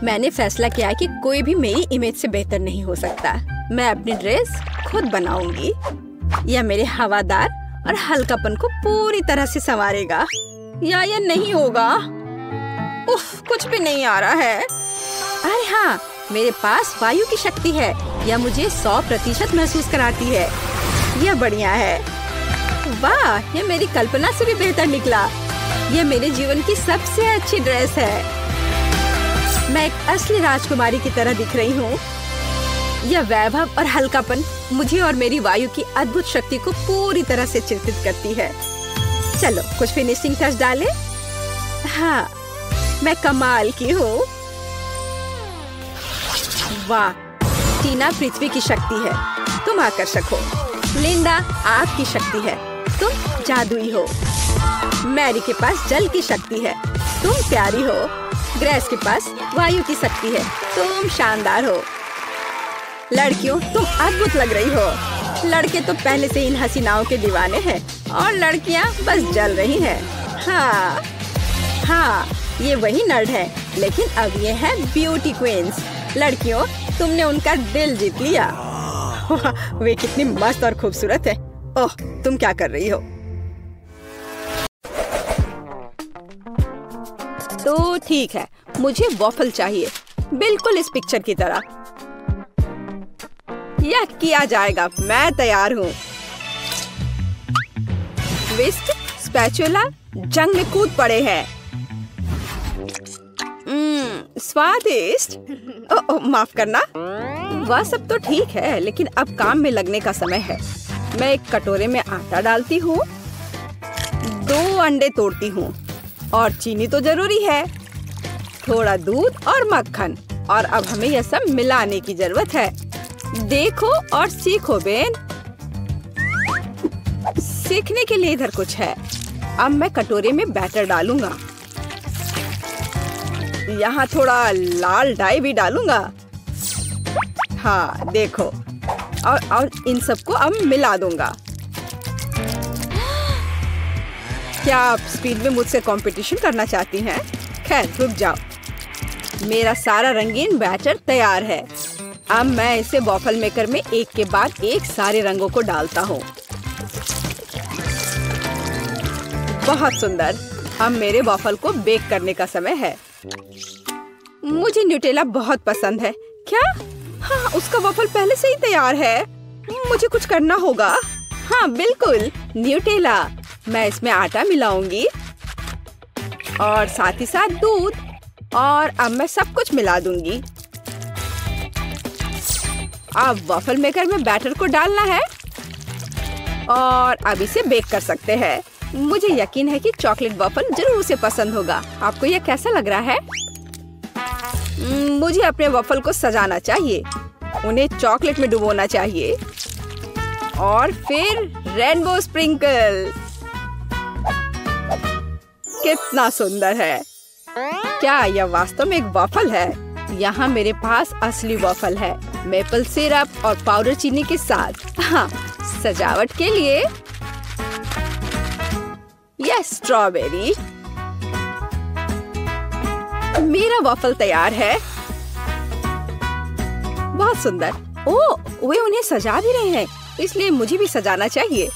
मैंने फैसला किया कि कोई भी मेरी इमेज से बेहतर नहीं हो सकता। मैं अपनी ड्रेस खुद बनाऊंगी। यह मेरे हवादार और हल्कापन को पूरी तरह से संवारेगा। या यह नहीं होगा। उफ, कुछ भी नहीं आ रहा है। अरे हाँ, मेरे पास वायु की शक्ति है। यह मुझे 100% महसूस कराती है। यह बढ़िया है। वाह, ये मेरी कल्पना से भी बेहतर निकला। ये मेरे जीवन की सबसे अच्छी ड्रेस है। मैं एक असली राजकुमारी की तरह दिख रही हूँ। यह वैभव और हल्कापन मुझे और मेरी वायु की अद्भुत शक्ति को पूरी तरह से चिंतित करती है। चलो कुछ फिनिशिंग टच डालें। हाँ, मैं कमाल की हूँ। वाह, टीना पृथ्वी की शक्ति है, तुम आकर्षक हो। लिंडा आग की शक्ति है, तुम जादुई हो। मैरी के पास जल की शक्ति है, तुम प्यारी हो। ग्रेस के पास वायु की शक्ति है, तुम शानदार हो। लड़कियों, तुम अद्भुत लग रही हो। लड़के तो पहले से इन हसीनाओं के दीवाने हैं और लड़कियां बस जल रही हैं। हाँ, ये वही नर्ड है, लेकिन अब ये है ब्यूटी क्वींस। लड़कियों, तुमने उनका दिल जीत लिया। वे कितनी मस्त और खूबसूरत है। ओह, तुम क्या कर रही हो? तो ठीक है, मुझे वॉफल चाहिए, बिल्कुल इस पिक्चर की तरह। यह किया जाएगा, मैं तैयार हूँ। विस्क, स्पैचुला जंग में कूद पड़े हैं। स्वादिष्ट। माफ करना। वह सब तो ठीक है, लेकिन अब काम में लगने का समय है। मैं एक कटोरे में आटा डालती हूँ, 2 अंडे तोड़ती हूँ और चीनी तो जरूरी है, थोड़ा दूध और मक्खन। और अब हमें यह सब मिलाने की जरूरत है। देखो और सीखो बेन। सीखने के लिए इधर कुछ है। अब मैं कटोरे में बैटर डालूंगा। यहाँ थोड़ा लाल डाई भी डालूंगा। हाँ, देखो। और इन सबको अब मिला दूंगा। क्या आप स्पीड में मुझसे कंपटीशन करना चाहती हैं? खैर, रुक जाओ। मेरा सारा रंगीन बैटर तैयार है। अब मैं इसे वॉफल मेकर में एक के बाद एक सारे रंगों को डालता हूँ। बहुत सुंदर। अब मेरे वॉफल को बेक करने का समय है। मुझे न्यूटेला बहुत पसंद है। क्या? हाँ, उसका वॉफल पहले से ही तैयार है। मुझे कुछ करना होगा। हाँ बिल्कुल, न्यूटेला। मैं इसमें आटा मिलाऊंगी और साथ ही साथ दूध। और अब मैं सब कुछ मिला दूंगी। अब वॉफल मेकर में बैटर को डालना है और अब इसे बेक कर सकते हैं। मुझे यकीन है कि चॉकलेट वॉफल जरूर उसे पसंद होगा। आपको यह कैसा लग रहा है? मुझे अपने वॉफल को सजाना चाहिए, उन्हें चॉकलेट में डुबोना चाहिए और फिर रेनबो स्प्रिंकल। कितना सुंदर है। क्या यह वास्तव में एक वॉफल है? यहाँ मेरे पास असली वॉफल है, मेपल सिरप और पाउडर चीनी के साथ। हाँ, सजावट के लिए यह स्ट्रॉबेरी। मेरा वॉफल तैयार है। बहुत सुंदर। ओह, वे उन्हें सजा भी रहे हैं, इसलिए मुझे भी सजाना चाहिए।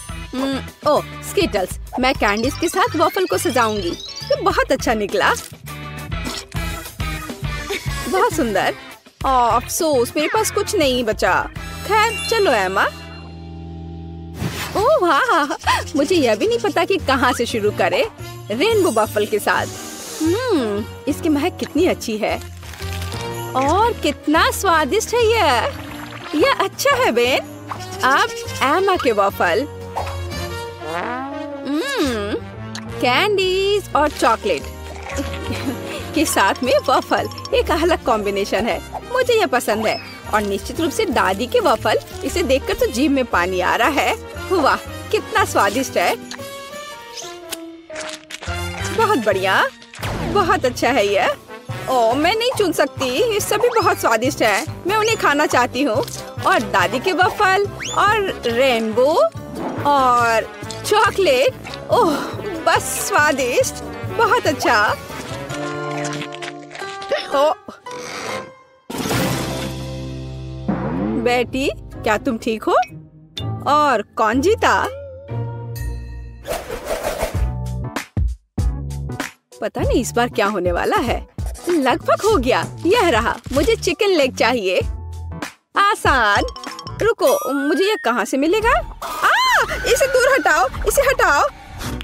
ओह, स्किटल्स। मैं कैंडीज के साथ वॉफल को सजाऊंगी। ये बहुत अच्छा निकला। बहुत सुंदर। अफसोस, मेरे पास कुछ नहीं बचा। खैर, चलो एमा। ओह वाह, मुझे यह भी नहीं पता कि कहाँ से शुरू करें। रेनबो वॉफल के साथ। इसकी महक कितनी अच्छी है और कितना स्वादिष्ट है यह अच्छा है बेन। अब एमा के वॉफल, कैंडीज और चॉकलेट के साथ में वॉफल एक अलग कॉम्बिनेशन है। मुझे यह पसंद है और निश्चित रूप से दादी के वॉफल। इसे देखकर तो जीभ में पानी आ रहा है। वाह, कितना स्वादिष्ट है। बहुत बढ़िया, बहुत अच्छा है यह। ओह, मैं नहीं चुन सकती, ये सभी बहुत स्वादिष्ट है। मैं उन्हें खाना चाहती हूँ। और दादी के वॉफल और रेनबो और चॉकलेट। ओह, बस स्वादिष्ट, बहुत अच्छा। ओह बेटी, क्या तुम ठीक हो? और कौन जीता? पता नहीं इस बार क्या होने वाला है। लगभग हो गया। यह रहा, मुझे चिकन लेग चाहिए। आसान। रुको, मुझे यह कहाँ से मिलेगा? इसे दूर हटाओ, इसे हटाओ।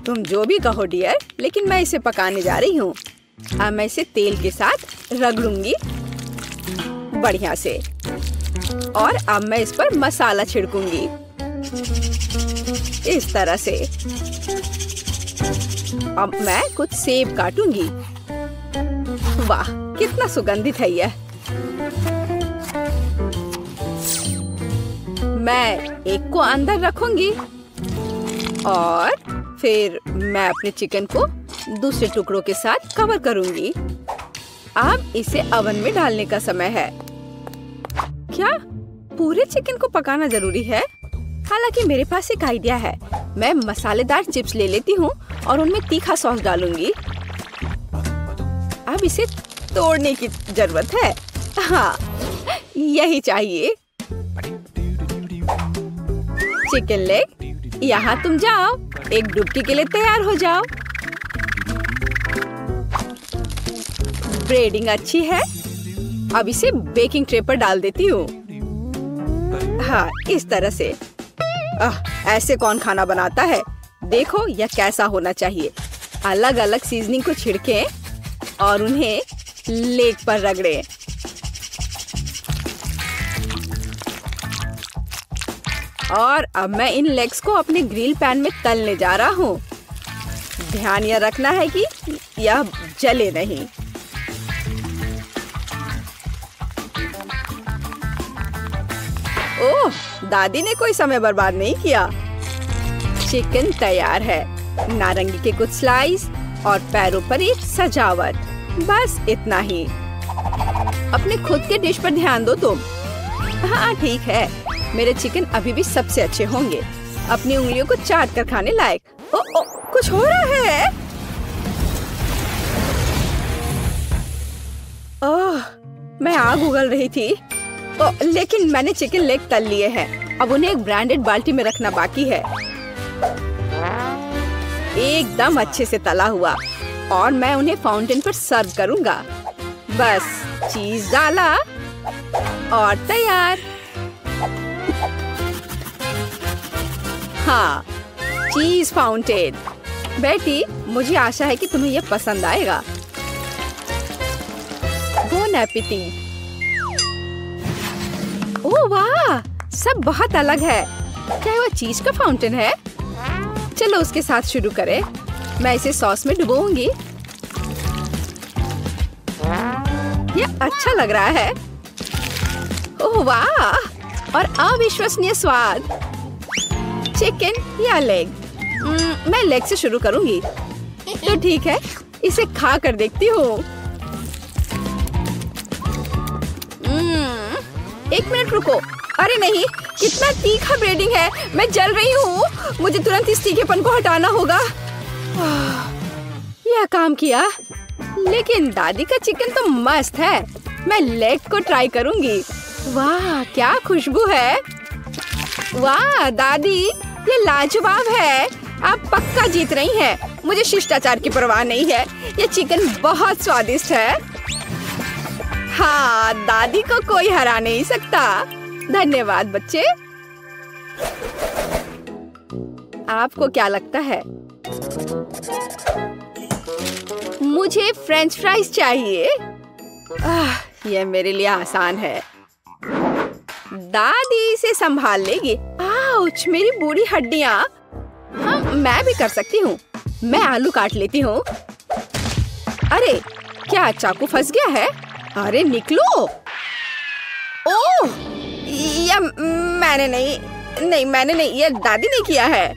तुम जो भी कहो डियर, लेकिन मैं इसे पकाने जा रही हूँ। अब मैं इसे तेल के साथ रगड़ूंगी बढ़िया से, और अब मैं इस पर मसाला छिड़कूंगी इस तरह से। अब मैं कुछ सेब काटूंगी। वाह, कितना सुगंधित है यह। मैं एक को अंदर रखूंगी और फिर मैं अपने चिकन को दूसरे टुकड़ों के साथ कवर करूंगी। अब इसे ओवन में डालने का समय है। क्या पूरे चिकन को पकाना जरूरी है? हालांकि मेरे पास एक आइडिया है। मैं मसालेदार चिप्स ले लेती हूँ और उनमें तीखा सॉस डालूंगी। अब इसे तोड़ने की जरूरत है। हाँ, यही चाहिए। चिकन लेग, यहाँ तुम जाओ, एक डुबकी के लिए तैयार हो जाओ। ब्रेडिंग अच्छी है। अब इसे बेकिंग ट्रे पर डाल देती हूँ। हाँ, इस तरह से। ऐसे कौन खाना बनाता है? देखो यह कैसा होना चाहिए। अलग अलग सीजनिंग को छिड़कें और उन्हें लेग पर रगड़ें। और अब मैं इन लेग्स को अपने ग्रिल पैन में तलने जा रहा हूँ। ध्यान यह रखना है कि यह जले नहीं। ओह, दादी ने कोई समय बर्बाद नहीं किया। चिकन तैयार है। नारंगी के कुछ स्लाइस और पैरों पर एक सजावट। बस इतना ही। अपने खुद के डिश पर ध्यान दो तुम। हाँ ठीक है, मेरे चिकन अभी भी सबसे अच्छे होंगे। अपनी उंगलियों को चाट कर खाने लायक। ओ, कुछ हो रहा है। ओह, मैं आग उगल रही थी। लेकिन मैंने चिकन लेग तल लिए हैं। अब उन्हें एक ब्रांडेड बाल्टी में रखना बाकी है। एकदम अच्छे से तला हुआ। और मैं उन्हें फाउंटेन पर सर्व करूंगा। बस चीज डाला और तैयार। हाँ, चीज फाउंटेन। बेटी, मुझे आशा है कि तुम्हें यह पसंद आएगा। Bone appétit. ओह वाह, सब बहुत अलग है। क्या वो चीज का फाउंटेन है? चलो उसके साथ शुरू करें। मैं इसे सॉस में डुबोऊंगी। यह अच्छा लग रहा है। ओह वाह, और अविश्वसनीय स्वाद। चिकन या लेग? मैं लेग से शुरू करूंगी। तो ठीक है, इसे खा कर देखती हूँ। एक मिनट रुको। अरे नहीं, कितना तीखा ब्रेडिंग है। मैं जल रही हूँ। मुझे तुरंत इस तीखेपन को हटाना होगा। यह काम किया। लेकिन दादी का चिकन तो मस्त है। मैं लेग को ट्राई करूंगी। वाह, क्या खुशबू है। वाह दादी, ये लाजवाब है। आप पक्का जीत रही हैं। मुझे शिष्टाचार की परवाह नहीं है। ये चिकन बहुत स्वादिष्ट है। हाँ, दादी को कोई हरा नहीं सकता। धन्यवाद बच्चे। आपको क्या लगता है? मुझे फ्रेंच फ्राइज चाहिए। यह मेरे लिए आसान है। दादी इसे संभाल लेगी। आउच, मेरी बूढ़ी हड्डियां। हाँ, मैं भी कर सकती हूँ। मैं आलू काट लेती हूँ। अरे, क्या चाकू फंस गया है? अरे निकलो। ओह, यह मैंने नहीं, यह दादी ने किया है।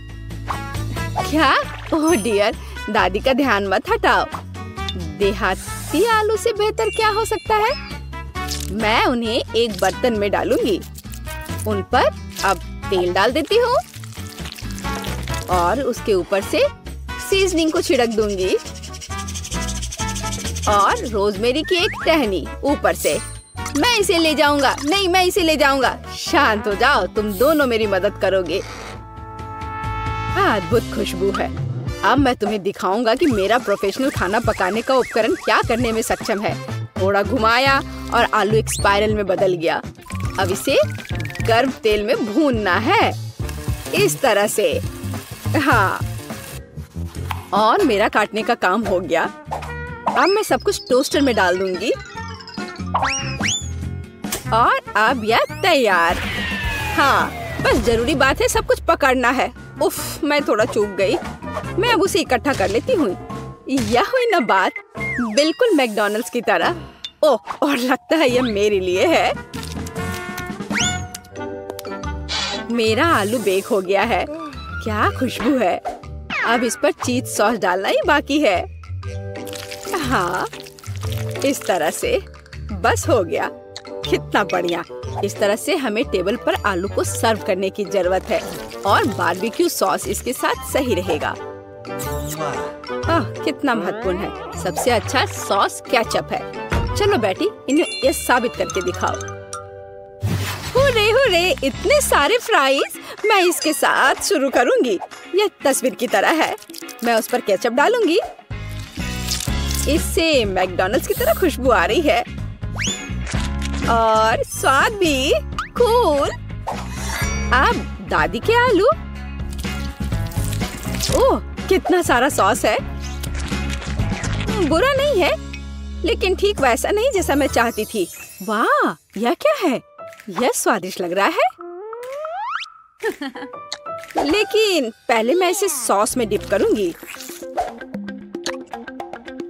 क्या? ओह डियर, दादी का ध्यान मत हटाओ। देहाती आलू से बेहतर क्या हो सकता है? मैं उन्हें एक बर्तन में डालूंगी। उन पर अब तेल डाल देती हूँ और उसके ऊपर से सीजनिंग को छिड़क दूंगी और रोजमेरी की एक टहनी ऊपर से। मैं इसे ले जाऊंगा। नहीं, मैं इसे ले जाऊंगा। शांत हो जाओ, तुम दोनों मेरी मदद करोगे। अद्भुत खुशबू है। अब मैं तुम्हें दिखाऊंगा कि मेरा प्रोफेशनल खाना पकाने का उपकरण क्या करने में सक्षम है। थोड़ा घुमाया और आलू एक स्पाइरल में बदल गया। अब इसे गर्म तेल में भूनना है। इस तरह से। हाँ, और मेरा काटने का काम हो गया। अब मैं सब कुछ टोस्टर में डाल दूंगी और अब यह तैयार। हाँ, बस जरूरी बात है सब कुछ पकड़ना है। उफ, मैं थोड़ा चूक गई। मैं अब उसे इकट्ठा कर लेती हूँ। यह हुई ना बात, बिल्कुल मैकडॉनल्ड्स की तरह। ओह, और लगता है यह मेरे लिए है। मेरा आलू बेक हो गया है। क्या खुशबू है। अब इस पर चीज सॉस डालना ही बाकी है। हाँ, इस तरह से बस हो गया। कितना बढ़िया। इस तरह से हमें टेबल पर आलू को सर्व करने की जरूरत है और बारबेक्यू सॉस इसके साथ सही रहेगा। कितना महत्वपूर्ण है। सबसे अच्छा सॉस केचप है। चलो बेटी, इन्हें ये साबित करके दिखाओ। हुर्रे हुर्रे, इतने सारे फ्राइज। मैं इसके साथ शुरू करूंगी। यह तस्वीर की तरह है। मैं उस पर केचप डालूंगी। इससे मैकडॉनल्ड्स की तरह खुशबू आ रही है और स्वाद भी कूल। अब दादी के आलू। ओह, कितना सारा सॉस है। बुरा नहीं है, लेकिन ठीक वैसा नहीं जैसा मैं चाहती थी। वाह, यह क्या है। यह स्वादिष्ट लग रहा है। लेकिन पहले मैं इसे सॉस में डिप करूंगी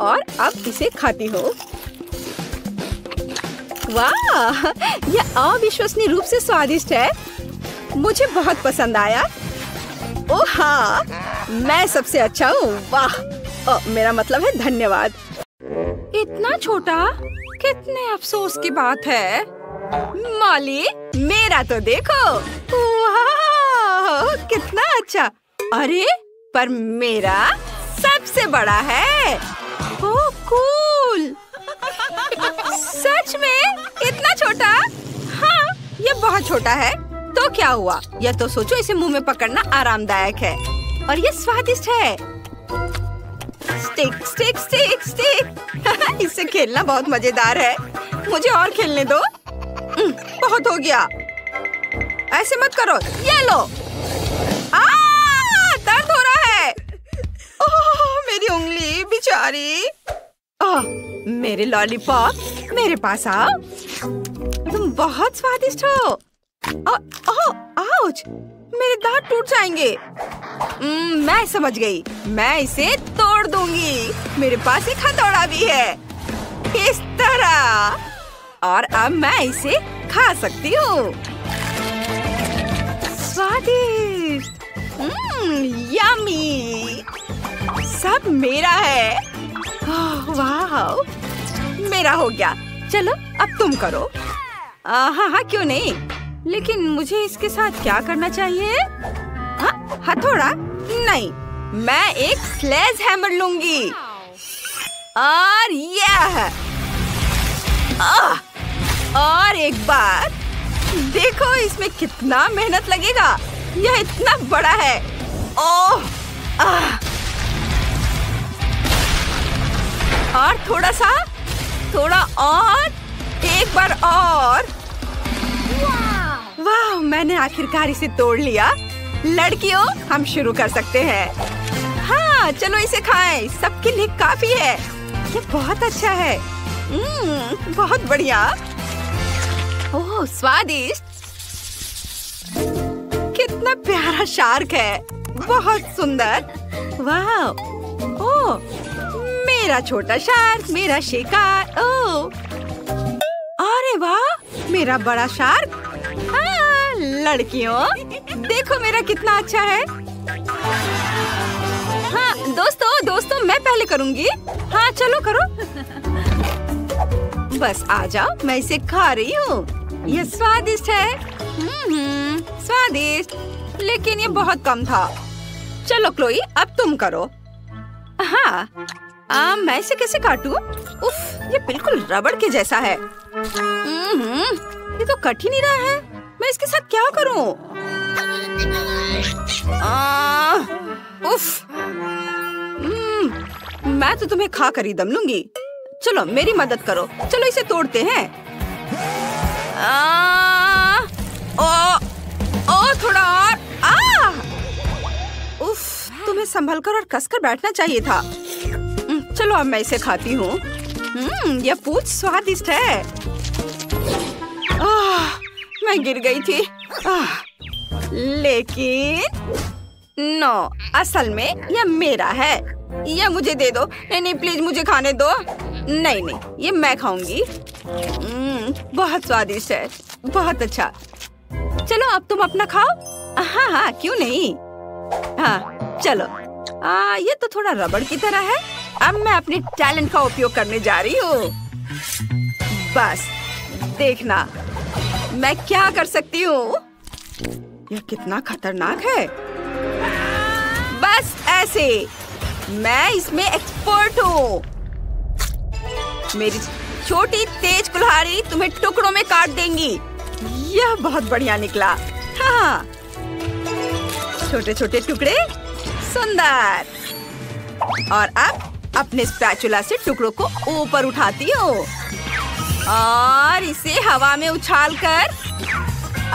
और अब इसे खाती हूँ। वाह, यह अविश्वसनीय रूप से स्वादिष्ट है। मुझे बहुत पसंद आया। ओह हाँ, मैं सबसे अच्छा हूँ। वाह, मेरा मतलब है धन्यवाद। इतना छोटा, कितने अफसोस की बात है। मॉली, मेरा तो देखो। वाह, कितना अच्छा। अरे, पर मेरा सबसे बड़ा है। ओह कूल। सच में इतना छोटा। हाँ, ये बहुत छोटा है। तो क्या हुआ। यह तो सोचो, इसे मुंह में पकड़ना आरामदायक है और ये स्वादिष्ट है। Stick stick stick stick. इससे खेलना बहुत मजेदार है। मुझे और खेलने दो। बहुत हो गया। ऐसे मत करो। ये लो। दर्द हो रहा है। ओह, मेरी उंगली बेचारी। मेरे लॉलीपॉप, मेरे पास आओ। तुम बहुत स्वादिष्ट हो। आउच, मेरे दांत टूट जाएंगे। मैं समझ गई। मैं इसे तोड़ दूंगी। मेरे पास एक हथौड़ा भी है। इस तरह। और अब मैं इसे खा सकती हूँ। स्वादिष्ट। यम्मी। सब मेरा है। वाह, मेरा हो गया। चलो, अब तुम करो। हाँ, क्यों नहीं। लेकिन मुझे इसके साथ क्या करना चाहिए। हथौड़ा नहीं, मैं एक स्लेज हैमर लूंगी। और यह और एक बार देखो, इसमें कितना मेहनत लगेगा। यह इतना बड़ा है। ओह, और थोड़ा और, एक बार और। वाह, मैंने आखिरकार इसे तोड़ लिया। लड़कियों, हम शुरू कर सकते हैं। हाँ, चलो इसे खाएं। सबके लिए काफी है। ये बहुत अच्छा है। बहुत बढ़िया। ओह, स्वादिष्ट। कितना प्यारा शार्क है। बहुत सुंदर। वाह। ओह, मेरा छोटा शार्क, मेरा शिकार। ओह, अरे वाह, मेरा बड़ा शार्क। हाँ, लड़कियों, देखो मेरा कितना अच्छा है। हाँ, दोस्तों, मैं पहले करूंगी। हाँ, चलो करो। बस आ जाओ, मैं इसे खा रही हूँ। ये स्वादिष्ट है। स्वादिष्ट, लेकिन ये बहुत कम था। चलो क्लोई, अब तुम करो। हाँ, मैं इसे कैसे काटूं? उफ, ये बिल्कुल रबड़ के जैसा है। ये तो कट ही नहीं रहा है। मैं इसके साथ क्या करूं? उफ, मैं तो तुम्हें खा कर ही दम लूंगी। चलो मेरी मदद करो। चलो इसे तोड़ते हैं। थोड़ा और। तुम्हें संभल कर और कसकर बैठना चाहिए था। चलो अब मैं इसे खाती हूँ। यह पूछ स्वादिष्ट है। मैं गिर गई थी। लेकिन नो, असल में यह मेरा है। यह मुझे दे दो। नहीं नहीं, प्लीज मुझे खाने दो। नहीं नहीं, ये मैं खाऊंगी। बहुत स्वादिष्ट है, बहुत अच्छा। चलो अब तुम अपना खाओ। हाँ हाँ, क्यों नहीं। हाँ चलो। ये तो थोड़ा रबड़ की तरह है। अब मैं अपने टैलेंट का उपयोग करने जा रही हूँ। बस देखना मैं क्या कर सकती हूँ। यह कितना खतरनाक है। बस ऐसे। मैं इसमें एक्सपर्ट हूँ। मेरी छोटी तेज कुल्हाड़ी तुम्हें टुकड़ों में काट देंगी। यह बहुत बढ़िया निकला। हाँ, छोटे छोटे टुकड़े, सुंदर। और अब अपने स्पैचुला से टुकड़ों को ऊपर उठाती हूँ और इसे हवा में उछालकर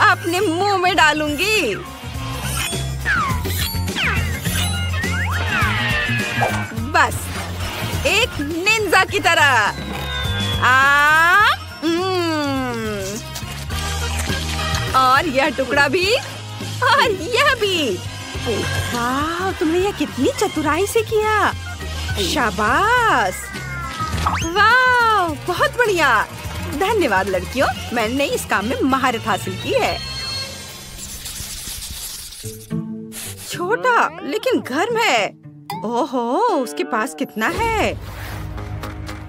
अपने मुंह में डालूंगी। बस एक निंजा की तरह। और यह टुकड़ा भी, और यह भी। वाह, तुमने यह कितनी चतुराई से किया। शाबाश। वाह, बहुत बढ़िया। धन्यवाद लड़कियों, मैंने इस काम में महारत हासिल की है। छोटा लेकिन गर्म है। ओहो, उसके पास कितना है।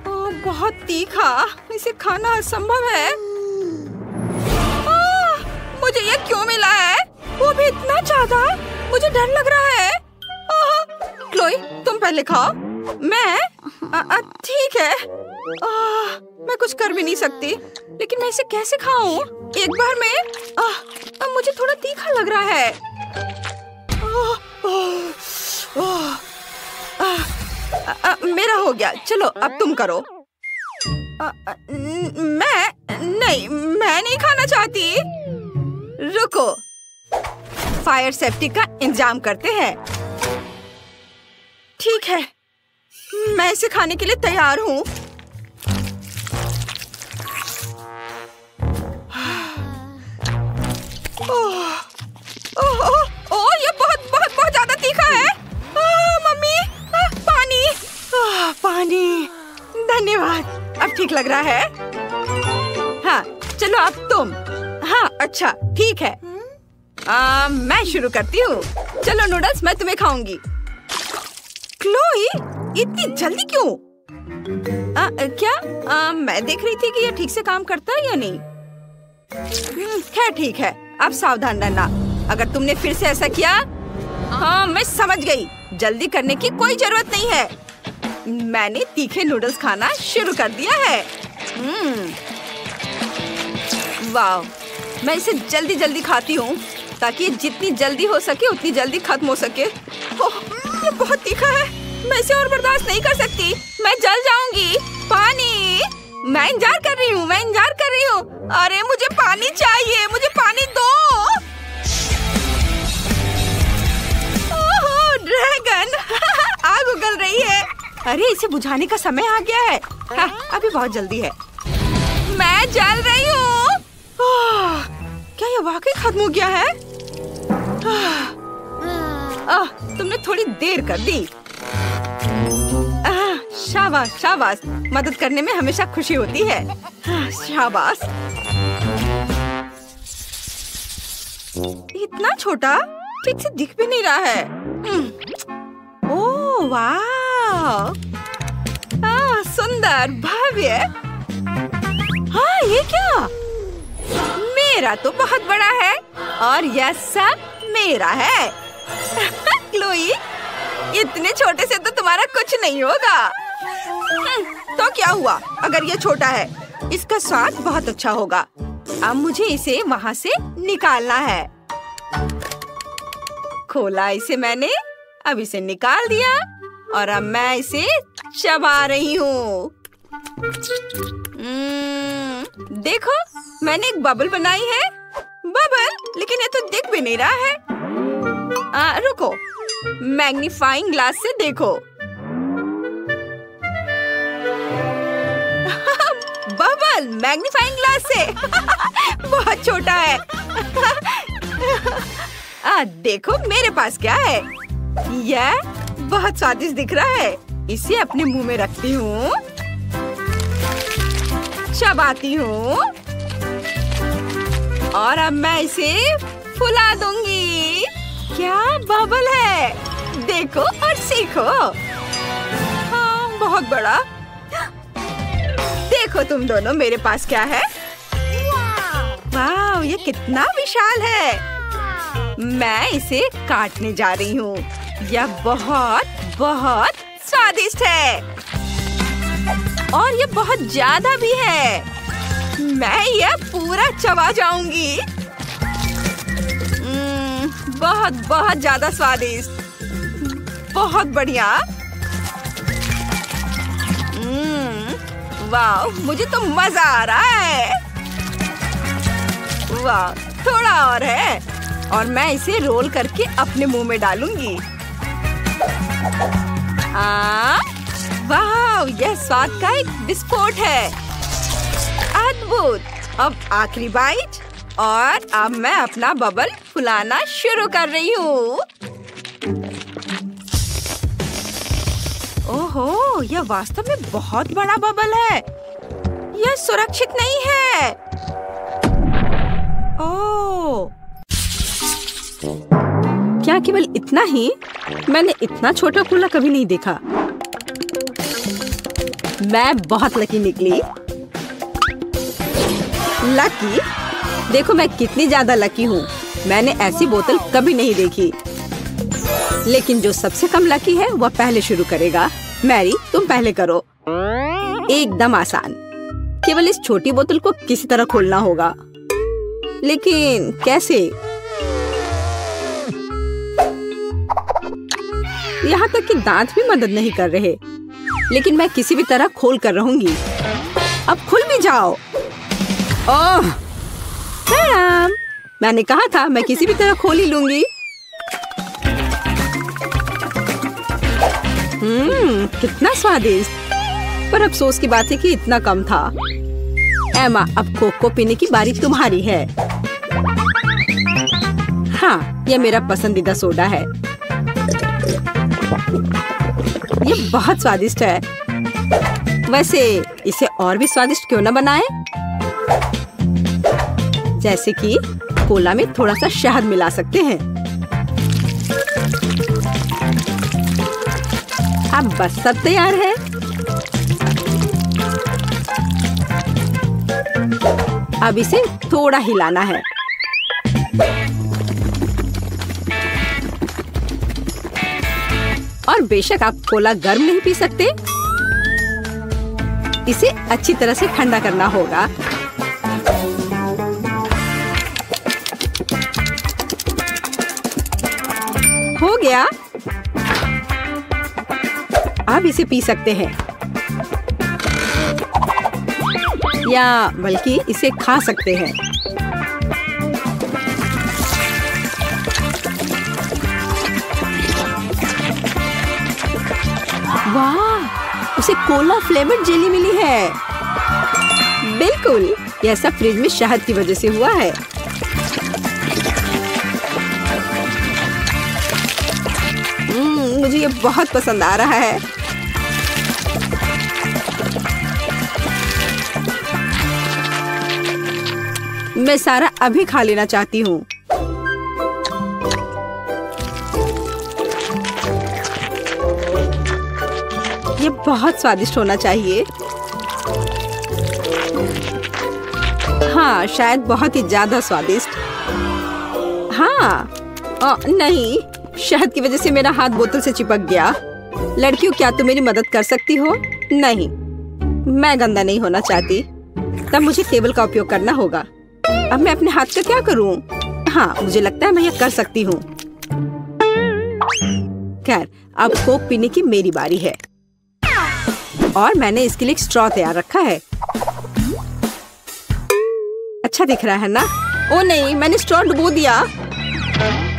ओह, बहुत तीखा। इसे खाना असंभव है। मुझे ये क्यों मिला है? वो भी इतना ज्यादा। मुझे डर लग रहा है। क्लोई, तुम पहले खाओ। मैं ठीक है। मैं कुछ कर भी नहीं सकती, लेकिन मैं इसे कैसे खाऊं? एक बार में। मुझे थोड़ा तीखा लग रहा है। मेरा हो गया। चलो अब तुम करो। मैं नहीं खाना चाहती। रुको, फायर सेफ्टी का इंतजाम करते हैं। ठीक है, मैं इसे खाने के लिए तैयार हूँ। ओह, ये बहुत ज्यादा तीखा है। मम्मी, पानी। पानी। धन्यवाद, अब ठीक लग रहा है। हाँ चलो अब तुम। हाँ अच्छा, ठीक है। मैं शुरू करती हूँ। चलो नूडल्स, मैं तुम्हें खाऊंगी। क्लोई, इतनी जल्दी क्यों? क्या मैं देख रही थी कि ये ठीक से काम करता है या नहीं। खैर ठीक है, अब सावधान रहना। अगर तुमने फिर से ऐसा किया। हाँ, मैं समझ गई। जल्दी करने की कोई जरूरत नहीं है। मैंने तीखे नूडल्स खाना शुरू कर दिया है। वाह, मैं इसे जल्दी जल्दी खाती हूँ ताकि जितनी जल्दी हो सके उतनी जल्दी खत्म हो सके। ये बहुत तीखा है। मैं इसे और बर्दाश्त नहीं कर सकती। मैं जल जाऊंगी। पानी। मैं इंतजार कर रही हूँ। अरे मुझे पानी चाहिए। मुझे पानी दो। ओह, ड्रैगन। आग उगल रही है। अरे इसे बुझाने का समय आ गया है। हाँ, अभी बहुत जल्दी है। मैं जल रही हूँ। क्या ये वाकई खत्म हो गया है? तुमने थोड़ी देर कर दी। शाबाश शाबाश, मदद करने में हमेशा खुशी होती है। शाबाश। इतना छोटा, ठीक से दिख भी नहीं रहा है। ओह वाह, सुंदर, भव्य। हाँ, ये क्या? मेरा तो बहुत बड़ा है और यह सब मेरा है। क्लोई, इतने छोटे से तो तुम्हारा कुछ नहीं होगा। तो क्या हुआ अगर ये छोटा है? इसका स्वाद बहुत अच्छा होगा। अब मुझे इसे वहाँ से निकालना है। खोला इसे मैंने, अब इसे निकाल दिया और अब मैं इसे चबा रही हूँ। देखो, मैंने एक बबल बनाई है। बबल, लेकिन ये तो दिख भी नहीं रहा है। रुको, मैग्नीफाइंग ग्लास से देखो। बबल मैग्नीफाइंग ग्लास से बहुत छोटा है। देखो मेरे पास क्या है। यह बहुत स्वादिष्ट दिख रहा है। इसे अपने मुंह में रखती हूँ, चबाती हूँ और अब मैं इसे फुला दूंगी। क्या बबल है, देखो और सीखो। हाँ, बहुत बड़ा। देखो तुम दोनों, मेरे पास क्या है। वाह, ये कितना विशाल है। मैं इसे काटने जा रही हूँ। यह बहुत बहुत स्वादिष्ट है और ये बहुत ज्यादा भी है। मैं यह पूरा चबा जाऊंगी। बहुत बहुत ज्यादा स्वादिष्ट, बहुत बढ़िया। वाह, मुझे तो मजा आ रहा है। वाह, थोड़ा और है और मैं इसे रोल करके अपने मुंह में डालूंगी। वाह, यह स्वाद का एक विस्फोट है। अद्भुत। अब आखिरी बाइट और अब मैं अपना बबल फुलाना शुरू कर रही हूँ। ओहो, यह वास्तव में बहुत बड़ा बबल है। यह सुरक्षित नहीं है। ओह, क्या केवल इतना ही? मैंने इतना छोटा कूला कभी नहीं देखा। मैं बहुत लकी निकली। लकी? देखो मैं कितनी ज्यादा लकी हूँ। मैंने ऐसी बोतल कभी नहीं देखी। लेकिन जो सबसे कम लकी है वह पहले शुरू करेगा। मैरी, तुम पहले करो। एकदम आसान। केवल इस छोटी बोतल को किसी तरह खोलना होगा। लेकिन कैसे? यहाँ तक कि दांत भी मदद नहीं कर रहे। लेकिन मैं किसी भी तरह खोल कर रहूंगी। अब खुल भी जाओ। ओह, मैडम, मैंने कहा था मैं किसी भी तरह खोल ही लूंगी। कितना स्वादिष्ट। पर अफसोस की बात है कि इतना कम था। एमा, अब कोक को पीने की बारी तुम्हारी है। हाँ, यह मेरा पसंदीदा सोडा है। ये बहुत स्वादिष्ट है। वैसे इसे और भी स्वादिष्ट क्यों न बनाएं? जैसे कि कोला में थोड़ा सा शहद मिला सकते हैं। अब बस सब तैयार है। अब इसे थोड़ा हिलाना है। और बेशक आप कोला गर्म नहीं पी सकते। इसे अच्छी तरह से ठंडा करना होगा। हो गया। अब इसे पी सकते हैं या बल्कि इसे खा सकते हैं। वाह, उसे कोला फ्लेवर्ड जेली मिली है। बिल्कुल, यह सब फ्रिज में शहद की वजह से हुआ है। मुझे ये बहुत पसंद आ रहा है। मैं सारा अभी खा लेना चाहती हूँ। ये बहुत स्वादिष्ट होना चाहिए। हाँ, शायद बहुत ही ज्यादा स्वादिष्ट। हाँ, नहीं, शहद की वजह से मेरा हाथ बोतल से चिपक गया। लड़कियों, क्या तुम मेरी मदद कर सकती हो? नहीं, मैं गंदा नहीं होना चाहती। तब मुझे टेबल का उपयोग करना होगा। अब मैं अपने हाथ का क्या करूं? हाँ, मुझे लगता है मैं ये कर सकती हूँ। खैर, अब कोक पीने की मेरी बारी है और मैंने इसके लिए एक स्ट्रॉ तैयार रखा है। अच्छा दिख रहा है ना? ओ नहीं, मैंने स्ट्रॉ डुबो दिया।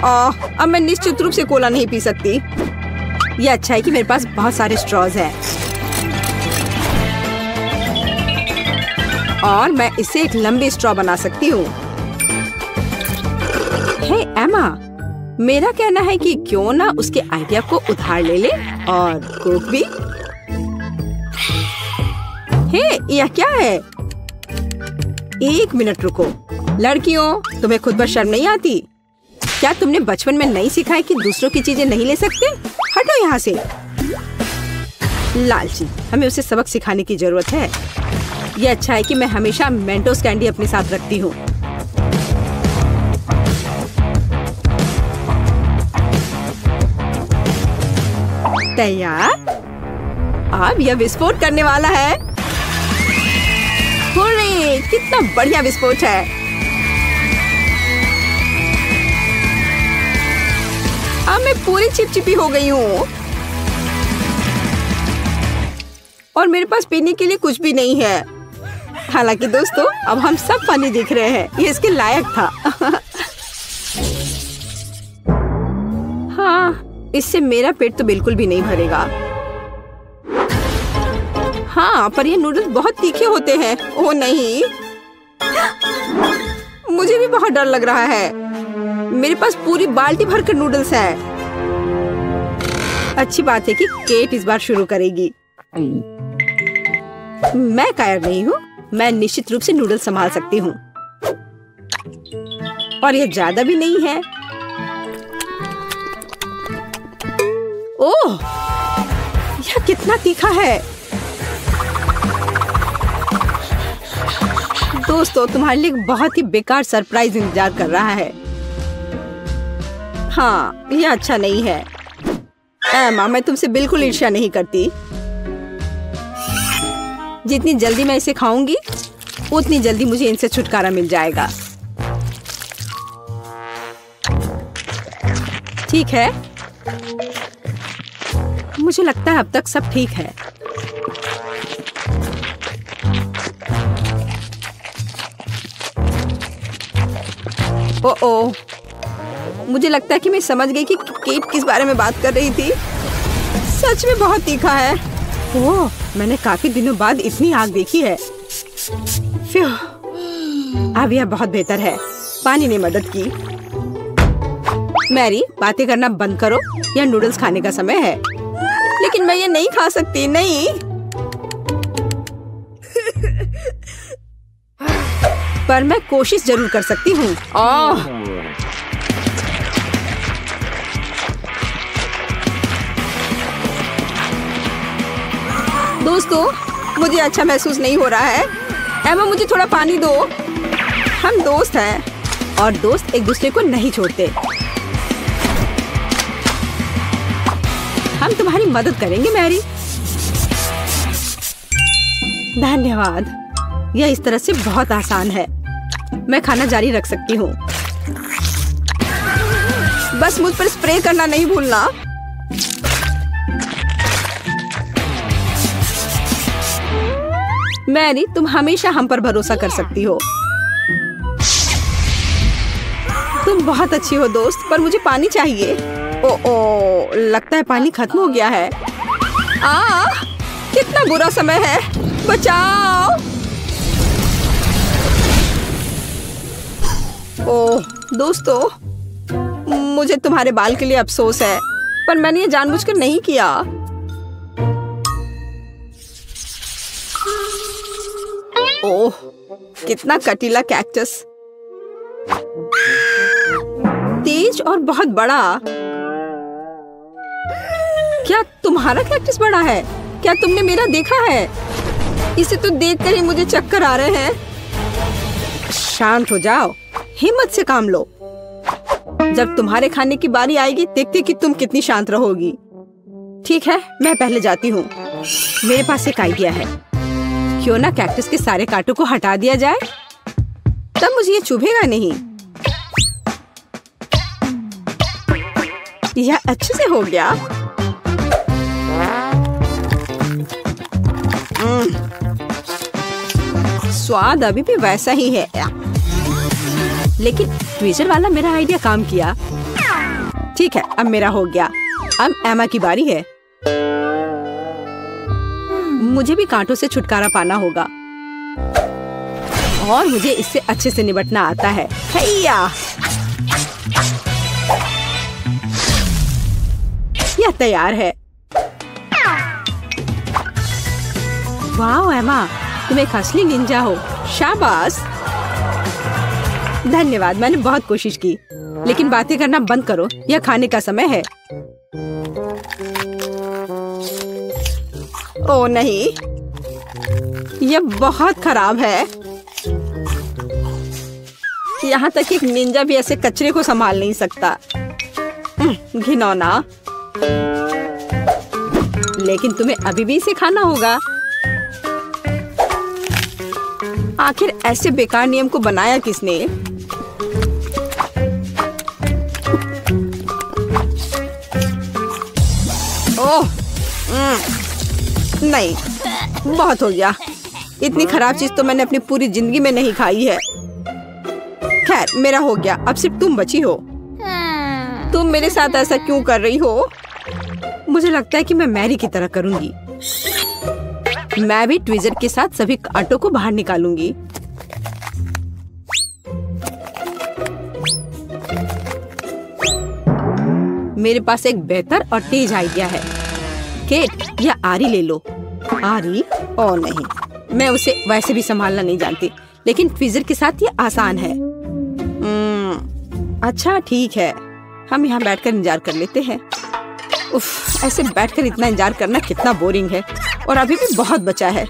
अब मैं निश्चित रूप से कोला नहीं पी सकती। ये अच्छा है कि मेरे पास बहुत सारे स्ट्रॉज हैं। और मैं इससे एक लंबी स्ट्रॉ बना सकती हूँ। हे एमा, मेरा कहना है कि क्यों ना उसके आइडिया को उधार ले ले और कोक भी। हे, यह क्या है? एक मिनट रुको। लड़कियों, तुम्हें खुद पर शर्म नहीं आती? क्या तुमने बचपन में नहीं सीखा है कि दूसरों की चीजें नहीं ले सकते? हटो यहाँ से। लालची, हमें उसे सबक सिखाने की जरूरत है। ये अच्छा है कि मैं हमेशा मेंटोस कैंडी अपने साथ रखती हूँ। तैयार? अब यह विस्फोट करने वाला है। हुर्रे, कितना बढ़िया विस्फोट है। अब मैं पूरी चिपचिपी हो गई हूँ और मेरे पास पीने के लिए कुछ भी नहीं है। हालांकि दोस्तों, अब हम सब फनी दिख रहे हैं। ये इसके लायक था। हाँ, इससे मेरा पेट तो बिल्कुल भी नहीं भरेगा। हाँ, पर ये नूडल्स बहुत तीखे होते हैं। ओह नहीं, मुझे भी बहुत डर लग रहा है। मेरे पास पूरी बाल्टी भरकर नूडल्स है। अच्छी बात है कि केट इस बार शुरू करेगी। मैं कायर नहीं हूँ। मैं निश्चित रूप से नूडल्स संभाल सकती हूँ। और ये ज्यादा भी नहीं है। ओह, यह कितना तीखा है। दोस्तों, तुम्हारे लिए एक बहुत ही बेकार सरप्राइज इंतजार कर रहा है। हाँ, यह अच्छा नहीं है। एमा, मैं तुमसे बिल्कुल ईर्ष्या नहीं करती। जितनी जल्दी मैं इसे खाऊंगी, उतनी जल्दी मुझे इनसे छुटकारा मिल जाएगा। ठीक है, मुझे लगता है अब तक सब ठीक है। ओह, मुझे लगता है कि मैं समझ गई कि केट किस बारे में बात कर रही थी। सच में बहुत तीखा है। ओह, मैंने काफी दिनों बाद इतनी आग देखी है। अब यह बहुत बेहतर है। पानी ने मदद की। मैरी, बातें करना बंद करो। यह नूडल्स खाने का समय है। लेकिन मैं ये नहीं खा सकती। नहीं। पर मैं कोशिश जरूर कर सकती हूँ। दोस्तों, मुझे अच्छा महसूस नहीं हो रहा है। एमा, मुझे थोड़ा पानी दो। हम दोस्त हैं और दोस्त एक दूसरे को नहीं छोड़ते। हम तुम्हारी मदद करेंगे मैरी। धन्यवाद। यह इस तरह से बहुत आसान है। मैं खाना जारी रख सकती हूँ। बस मुझ पर स्प्रे करना नहीं भूलना। मैरी, तुम हमेशा हम पर भरोसा कर सकती हो। तुम बहुत अच्छी हो दोस्त, पर मुझे पानी चाहिए। ओह, लगता है पानी खत्म हो गया है। कितना बुरा समय है। बचाओ। ओह दोस्तों, मुझे तुम्हारे बाल के लिए अफसोस है, पर मैंने ये जानबूझकर नहीं किया। ओह, कितना कटीला कैक्टस। तेज और बहुत बड़ा। क्या तुम्हारा कैक्टस बड़ा है? क्या तुमने मेरा देखा है? इसे तो देखकर ही मुझे चक्कर आ रहे हैं। शांत हो जाओ, हिम्मत से काम लो। जब तुम्हारे खाने की बारी आएगी, देखते कि तुम कितनी शांत रहोगी। ठीक है, मैं पहले जाती हूँ। मेरे पास एक आइडिया है। क्यों ना कैक्टस के सारे कांटों को हटा दिया जाए, तब मुझे ये चुभेगा नहीं। यह अच्छे से हो गया। स्वाद अभी भी वैसा ही है, लेकिन ट्विजर वाला मेरा आइडिया काम किया। ठीक है, अब मेरा हो गया। अब एमा की बारी है। मुझे भी कांटों से छुटकारा पाना होगा और मुझे इससे अच्छे से निपटना आता है। हैया! यह तैयार है। वाह एमा, तुम एक असली निंजा हो। शाबाश। धन्यवाद, मैंने बहुत कोशिश की। लेकिन बातें करना बंद करो, यह खाने का समय है। ओ नहीं, यह बहुत खराब है। यहाँ तक कि एक निंजा भी ऐसे कचरे को संभाल नहीं सकता। घिनौना। लेकिन तुम्हें अभी भी इसे खाना होगा। आखिर ऐसे बेकार नियम को बनाया किसने? ओह, नहीं, बहुत हो गया। इतनी खराब चीज तो मैंने अपनी पूरी जिंदगी में नहीं खाई है। खैर, मेरा हो गया। अब सिर्फ तुम बची हो। तुम मेरे साथ ऐसा क्यों कर रही हो? मुझे लगता है कि मैं मैरी की तरह करूंगी। मैं भी ट्विज़र के साथ सभी कांटों को बाहर निकालूंगी। मेरे पास एक बेहतर और तेज आइडिया है। केट, या आरी ले लो। आरी? ओ नहीं, मैं उसे वैसे भी संभालना नहीं जानती। लेकिन ट्विज़र के साथ ये आसान है। अच्छा ठीक है, हम यहाँ बैठकर इंतजार कर लेते हैं। उफ, ऐसे बैठकर इतना इंतजार करना कितना बोरिंग है। और अभी भी बहुत बचा है।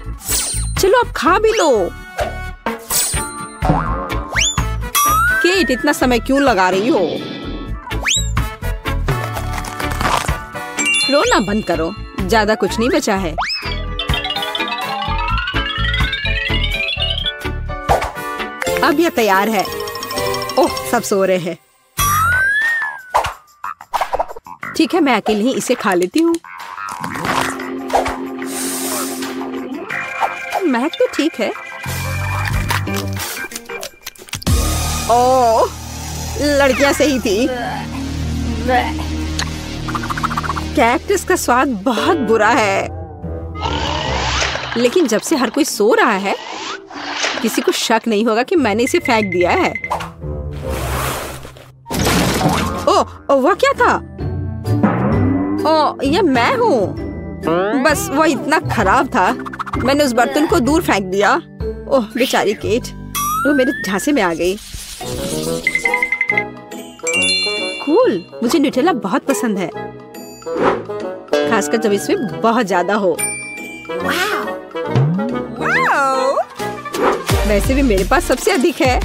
चलो अब खा भी लो। केट, इतना समय क्यों लगा रही हो? रोना बंद करो, ज्यादा कुछ नहीं बचा है। अब यह तैयार है। ओह, सब सो रहे हैं। ठीक है, मैं अकेले ही इसे खा लेती हूँ। महक तो ठीक है। ओह, लड़कियां सही थी। कैक्टस का स्वाद बहुत बुरा है। लेकिन जब से हर कोई सो रहा है, किसी को शक नहीं होगा कि मैंने इसे फेंक दिया है। ओह, वह क्या था? ओह, यह मैं हूँ। बस वह इतना खराब था, मैंने उस बर्तन को दूर फेंक दिया। ओह बेचारी केट, वो मेरे झांसे में आ गई। कूल, मुझे न्यूटेला बहुत पसंद है, खासकर जब इसमें बहुत ज्यादा हो। वैसे भी मेरे पास सबसे अधिक है।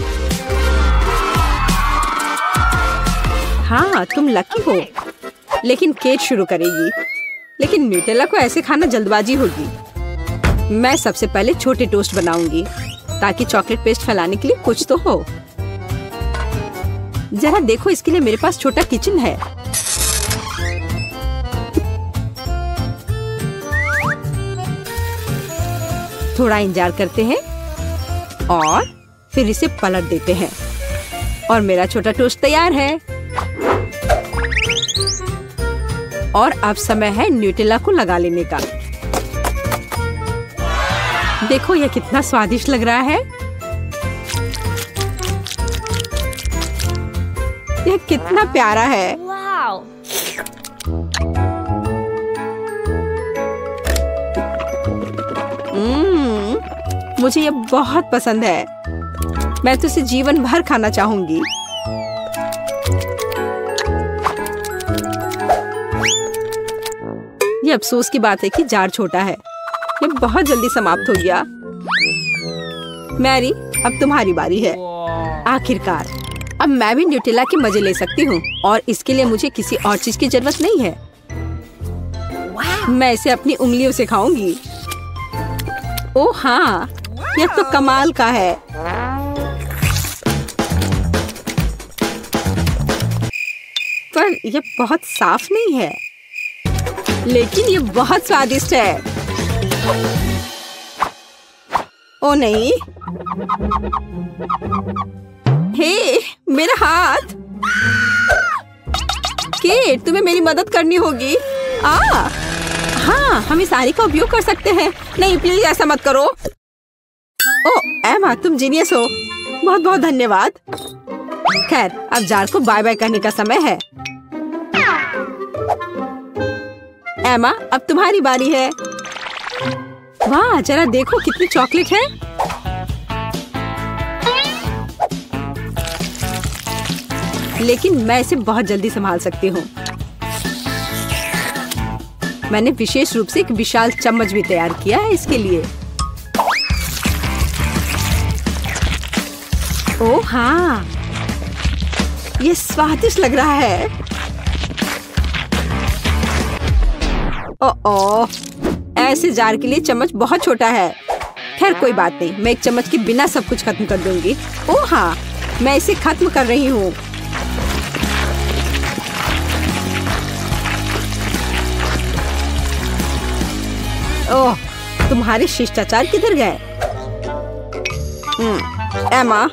हाँ, तुम लकी हो। लेकिन केट शुरू करेगी। लेकिन न्यूटेला को ऐसे खाना जल्दबाजी होगी। मैं सबसे पहले छोटे टोस्ट बनाऊंगी ताकि चॉकलेट पेस्ट फैलाने के लिए कुछ तो हो। जरा देखो, इसके लिए मेरे पास छोटा किचन है। थोड़ा इंतजार करते हैं और फिर इसे पलट देते हैं और मेरा छोटा टोस्ट तैयार है। और अब समय है न्यूटेला को लगा लेने का। देखो यह कितना स्वादिष्ट लग रहा है। यह कितना प्यारा है। मुझे यह बहुत पसंद है। मैं तो इसे जीवन भर खाना चाहूंगी। ये अफसोस की बात है कि जार छोटा है। ये बहुत जल्दी समाप्त हो गया। मैरी, अब तुम्हारी बारी है। आखिरकार अब मैं भी न्यूटेला के मजे ले सकती हूँ और इसके लिए मुझे किसी और चीज की जरूरत नहीं है। मैं इसे अपनी उंगलियों से खाऊंगी। ओह हाँ, यह तो कमाल का है। पर यह बहुत साफ नहीं है, लेकिन ये बहुत स्वादिष्ट है। ओ नहीं, हे मेरा हाथ। केट, तुम्हें मेरी मदद करनी होगी। हाँ, हम इस आरी का उपयोग कर सकते हैं। नहीं प्लीज ऐसा मत करो। ओह एमा, तुम जीनियस हो। बहुत बहुत धन्यवाद। खैर, अब जार को बाय बाय करने का समय है। एमा, अब तुम्हारी बारी है। वाह, जरा देखो कितनी चॉकलेट है। लेकिन मैं इसे बहुत जल्दी संभाल सकती हूँ। मैंने विशेष रूप से एक विशाल चम्मच भी तैयार किया है इसके लिए। ओह हाँ, ये स्वादिष्ट लग रहा है। ओह, ऐसे जार के लिए चम्मच बहुत छोटा है। खैर कोई बात नहीं, मैं एक चम्मच के बिना सब कुछ खत्म कर दूंगी। ओह हाँ, मैं इसे खत्म कर रही हूँ। ओह, तुम्हारे शिष्टाचार किधर गए? एमा,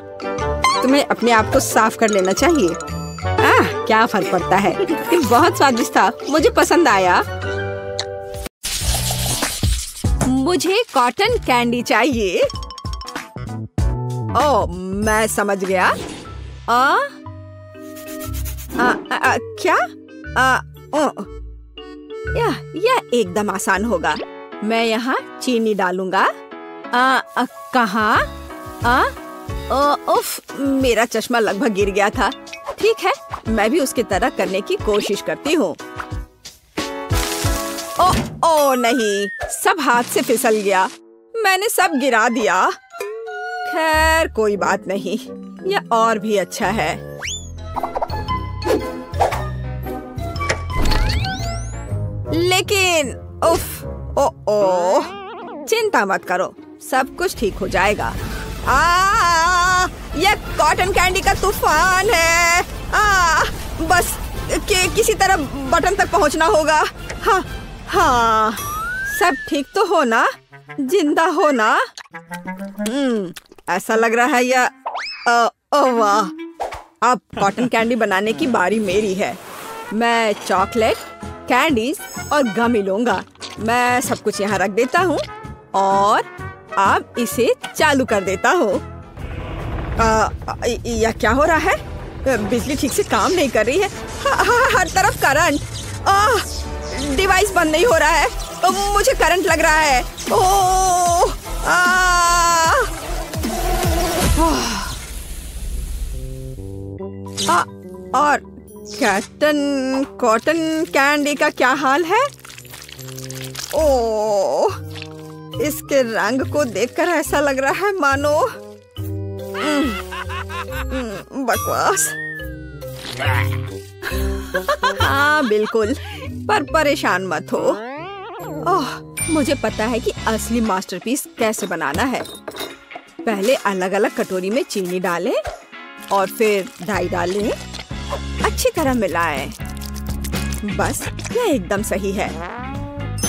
तुम्हें अपने आप को साफ कर लेना चाहिए। क्या फर्क पड़ता है? ये बहुत स्वादिष्ट था, मुझे पसंद आया। मुझे कॉटन कैंडी चाहिए। ओह, मैं समझ गया। क्या? यह एकदम आसान होगा। मैं यहाँ चीनी डालूंगा। कहाँ? उफ, मेरा चश्मा लगभग गिर गया था। ठीक है, मैं भी उसकी तरह करने की कोशिश करती हूँ। ओ नहीं, सब हाथ से फिसल गया। मैंने सब गिरा दिया। खैर कोई बात नहीं, यह और भी अच्छा है। लेकिन उफ, ओह, चिंता मत करो, सब कुछ ठीक हो जाएगा। यह कॉटन कैंडी का तूफान है। बस किसी तरह बटन तक पहुंचना होगा। हाँ, सब ठीक तो हो ना? जिंदा हो ना? ऐसा लग रहा है यह। वाह, अब कॉटन कैंडी बनाने की बारी मेरी है। मैं चॉकलेट, कैंडीज और गम लूंगा। मैं सब कुछ यहाँ रख देता हूँ और अब इसे चालू कर देता हूँ। यह क्या हो रहा है? बिजली ठीक से काम नहीं कर रही है। हर तरफ करंट। डिवाइस बंद नहीं हो रहा है। मुझे करंट लग रहा है। और कॉटन कैंडी का क्या हाल है? ओह, इसके रंग को देखकर ऐसा लग रहा है मानो बकवास। हाँ बिल्कुल, पर परेशान मत हो। ओह, मुझे पता है कि असली मास्टरपीस कैसे बनाना है। पहले अलग अलग कटोरी में चीनी डालें और फिर डाई डालें। अच्छी तरह मिलाएं। बस यह एकदम सही है।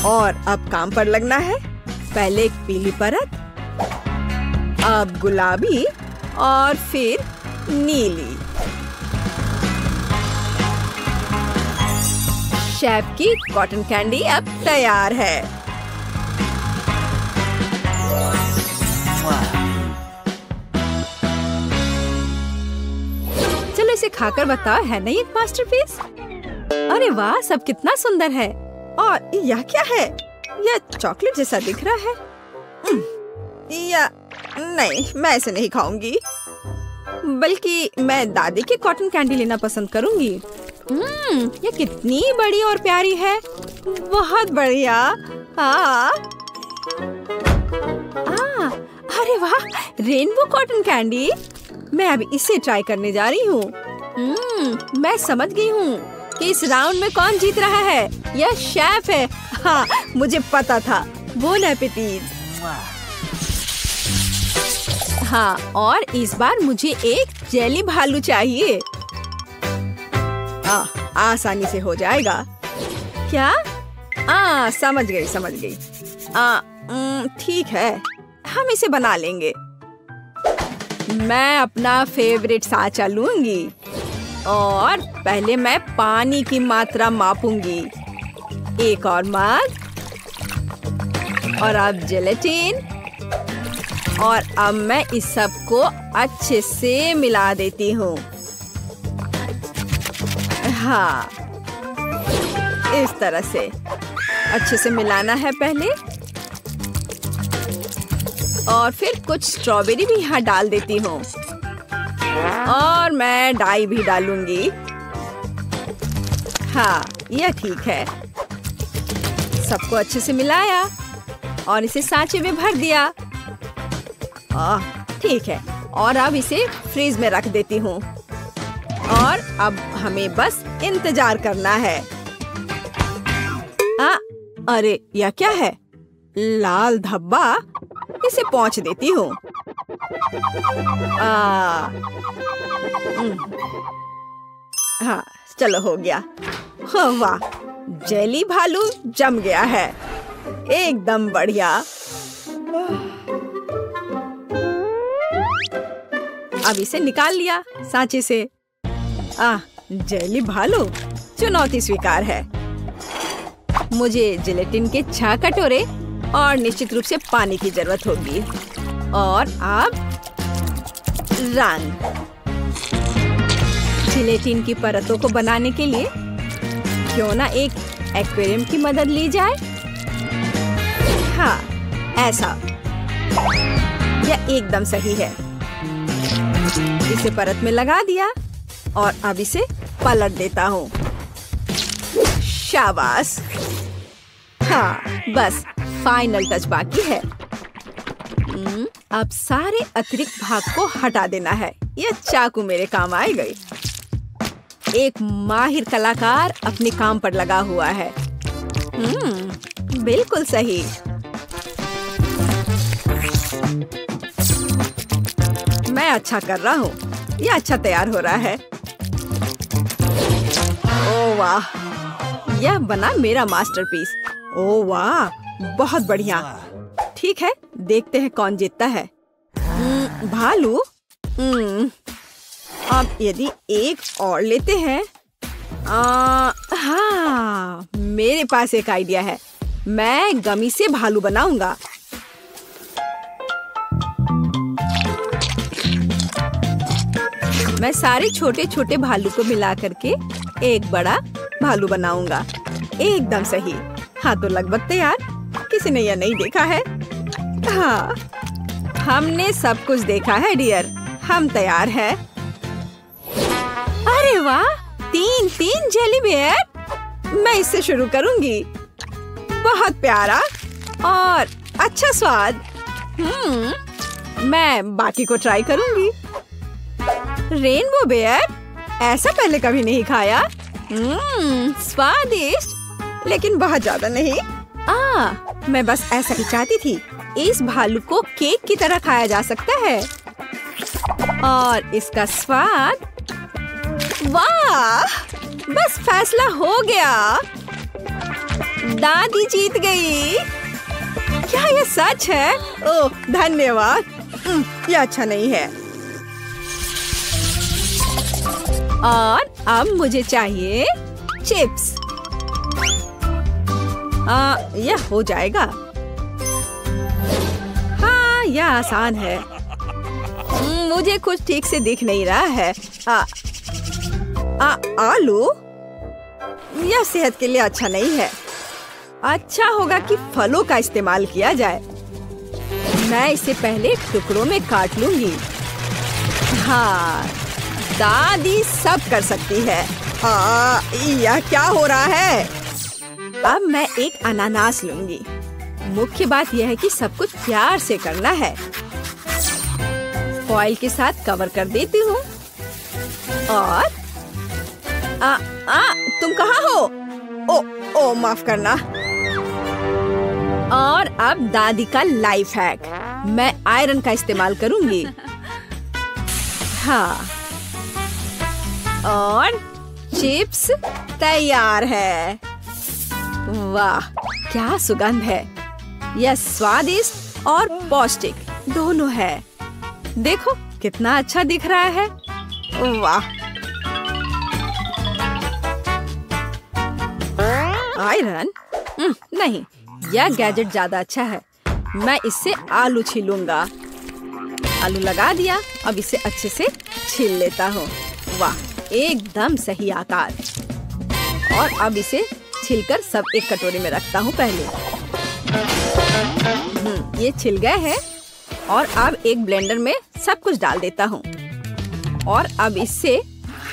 और अब काम पर लगना है। पहले एक पीली परत, अब गुलाबी और फिर नीली। शेफ की कॉटन कैंडी अब तैयार है। चलो इसे खाकर बताओ, है ना एक मास्टरपीस? अरे वाह, सब कितना सुंदर है। और यह क्या है? यह चॉकलेट जैसा दिख रहा है। या नहीं, मैं इसे नहीं खाऊंगी। बल्कि मैं दादी की कॉटन कैंडी लेना पसंद करूंगी। यह कितनी बड़ी और प्यारी है। बहुत बढ़िया। अरे वाह, रेनबो कॉटन कैंडी। मैं अब इसे ट्राई करने जा रही हूँ। मैं समझ गई हूँ कि इस राउंड में कौन जीत रहा है। यह शेफ है। हाँ, मुझे पता था। बोन एपेटीज। हाँ, और इस बार मुझे एक जेली भालू चाहिए। आसानी से हो जाएगा। क्या? समझ गई। ठीक है, हम इसे बना लेंगे। मैं अपना फेवरेट साँचा लूंगी। और पहले मैं पानी की मात्रा मापूंगी। एक और मग और अब जेलेटिन। और अब मैं इस सब को अच्छे से मिला देती हूँ। हाँ, इस तरह से अच्छे से मिलाना है पहले। और फिर कुछ स्ट्रॉबेरी भी यहाँ डाल देती हूँ। और मैं डाई भी डालूंगी। हाँ, यह ठीक है। सबको अच्छे से मिलाया और इसे सांचे में भर दिया। ठीक है। और अब इसे फ्रीज में रख देती हूँ। और अब हमें बस इंतजार करना है। अरे, यह क्या है? लाल धब्बा। इसे पोंछ देती हूँ। हाँ, चलो हो गया। हाँ, वाह, जेली भालू जम गया है। एकदम बढ़िया। अब इसे निकाल लिया सांचे से। जेली भालू, चुनौती स्वीकार है। मुझे जिलेटिन के 6 कटोरे और निश्चित रूप से पानी की जरूरत होगी। और अब रंग। जिलेटिन की परतों को बनाने के लिए क्यों ना एक एक्वेरियम की मदद ली जाए। हाँ, ऐसा। यह एकदम सही है। इसे परत में लगा दिया और अब इसे पलट देता हूँ। शाबाश। हाँ, बस फाइनल टच बाकी है। अब सारे अतिरिक्त भाग को हटा देना है। यह चाकू मेरे काम आएगा। एक माहिर कलाकार अपने काम पर लगा हुआ है। बिल्कुल सही। मैं अच्छा कर रहा हूँ। यह अच्छा तैयार हो रहा है। ओह वाह, यह बना मेरा मास्टरपीस। ओह वाह, बहुत बढ़िया। ठीक है, देखते हैं कौन जीतता है। भालू। अब यदि एक और लेते हैं। हाँ, मेरे पास एक आइडिया है। मैं गमी से भालू बनाऊंगा। मैं सारे छोटे छोटे भालू को मिला करके एक बड़ा भालू बनाऊंगा। एकदम सही। हाँ, तो लगभग तैयार। किसी ने यह नहीं देखा है। हाँ, हमने सब कुछ देखा है डियर। हम तैयार हैं। अरे वाह, 3 जेली बेयर। मैं इससे शुरू करूंगी। बहुत प्यारा और अच्छा स्वाद। मैं बाकी को ट्राई करूंगी। रेनबो बेयर, ऐसा पहले कभी नहीं खाया। स्वादिष्ट, लेकिन बहुत ज्यादा नहीं। मैं बस ऐसा ही चाहती थी। इस भालू को केक की तरह खाया जा सकता है। और इसका स्वाद, वाह, बस फैसला हो गया। दादी जीत गई। क्या यह सच है? ओह, धन्यवाद। यह अच्छा नहीं है। और अब मुझे चाहिए चिप्स। यह हो जाएगा। हाँ, यह आसान है। मुझे कुछ ठीक से दिख नहीं रहा है। आलू, यह सेहत के लिए अच्छा नहीं है। अच्छा होगा कि फलों का इस्तेमाल किया जाए। मैं इसे पहले टुकड़ों में काट लूंगी। हाँ, दादी सब कर सकती है। यह क्या हो रहा है? अब मैं एक अनानास लूंगी। मुख्य बात यह है कि सब कुछ प्यार से करना है। फॉइल के साथ कवर कर देती हूँ। और तुम कहाँ हो? ओ, माफ करना। और अब दादी का लाइफ हैक। मैं आयरन का इस्तेमाल करूंगी। हाँ, और चिप्स तैयार है। वाह, क्या सुगंध है। यह स्वादिष्ट और पौष्टिक दोनों है। देखो कितना अच्छा दिख रहा है। वाह, आयरन? नहीं, यह गैजेट ज्यादा अच्छा है। मैं इससे आलू छीलूंगा। आलू लगा दिया, अब इसे अच्छे से छील लेता हूँ। वाह, एकदम सही आकार। और अब इसे छीलकर सब एक कटोरी में रखता हूँ पहले। ये छिल गए हैं और अब एक ब्लेंडर में सब कुछ डाल देता हूँ। और अब इससे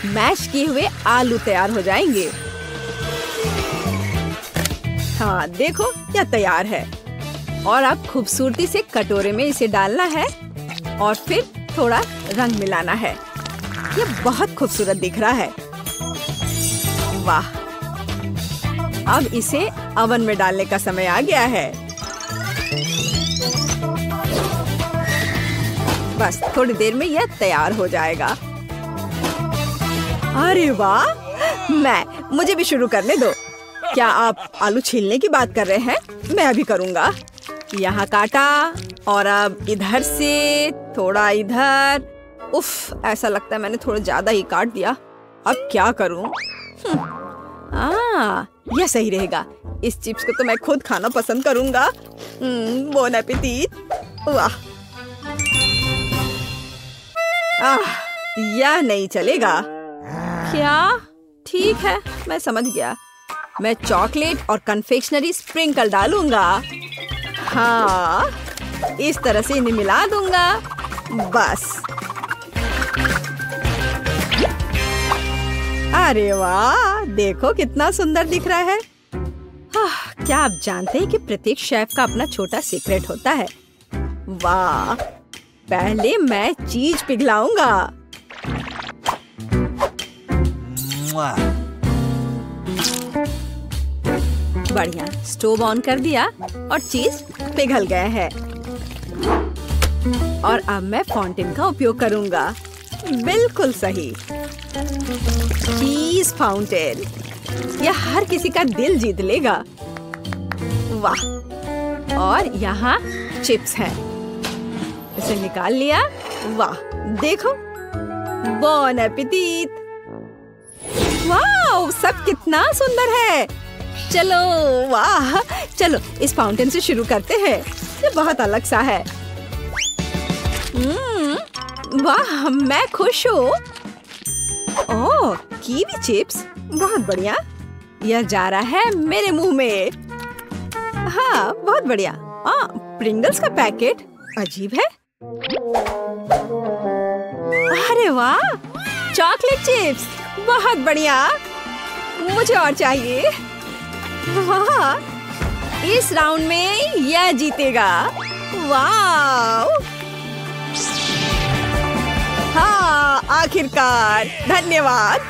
मैश किए हुए आलू तैयार हो जाएंगे। हाँ देखो, यह तैयार है। और अब खूबसूरती से कटोरे में इसे डालना है और फिर थोड़ा रंग मिलाना है। यह बहुत खूबसूरत दिख रहा है। वाह, अब इसे ओवन में डालने का समय आ गया है। बस थोड़ी देर में यह तैयार हो जाएगा। अरे वाह, मुझे भी शुरू करने दो। क्या आप आलू छीलने की बात कर रहे हैं? मैं अभी करूँगा। यहाँ काटा और अब इधर से थोड़ा इधर। उफ, ऐसा लगता है मैंने थोड़ा ज्यादा ही काट दिया। अब क्या करूँ? यह सही रहेगा। इस चिप्स को तो मैं खुद खाना पसंद करूँगा। Bone appétit. वाह, यह नहीं चलेगा क्या? ठीक है, मैं समझ गया। मैं चॉकलेट और कन्फेक्शनरी स्प्रिंकल डालूंगा। हाँ, इस तरह से इन्हें मिला दूंगा। बस। अरे वाह, देखो कितना सुंदर दिख रहा है। क्या आप जानते हैं कि प्रत्येक शेफ का अपना छोटा सीक्रेट होता है? वाह, पहले मैं चीज पिघलाऊंगा। बढ़िया, स्टोव ऑन कर दिया और चीज पिघल गए हैं। और अब मैं फाउंटेन का उपयोग करूंगा। बिल्कुल सही, चीज फाउंटेन। यह हर किसी का दिल जीत लेगा। वाह, और यहाँ चिप्स हैं। इसे निकाल लिया। वाह, देखो, बोन एपेटिट। वाह, सब कितना सुंदर है। चलो, वाह, चलो इस फाउंटेन से शुरू करते हैं। ये बहुत अलग सा है। वाह, मैं खुश हूँ। ओह, कीवी चिप्स, बहुत बढ़िया। यह जा रहा है मेरे मुंह में। हाँ, बहुत बढ़िया। प्रिंगल्स का पैकेट, अजीब है। अरे वाह, चॉकलेट चिप्स, बहुत बढ़िया। मुझे और चाहिए। वाह, इस राउंड में यह जीतेगा। वाह, हाँ, आखिरकार। धन्यवाद।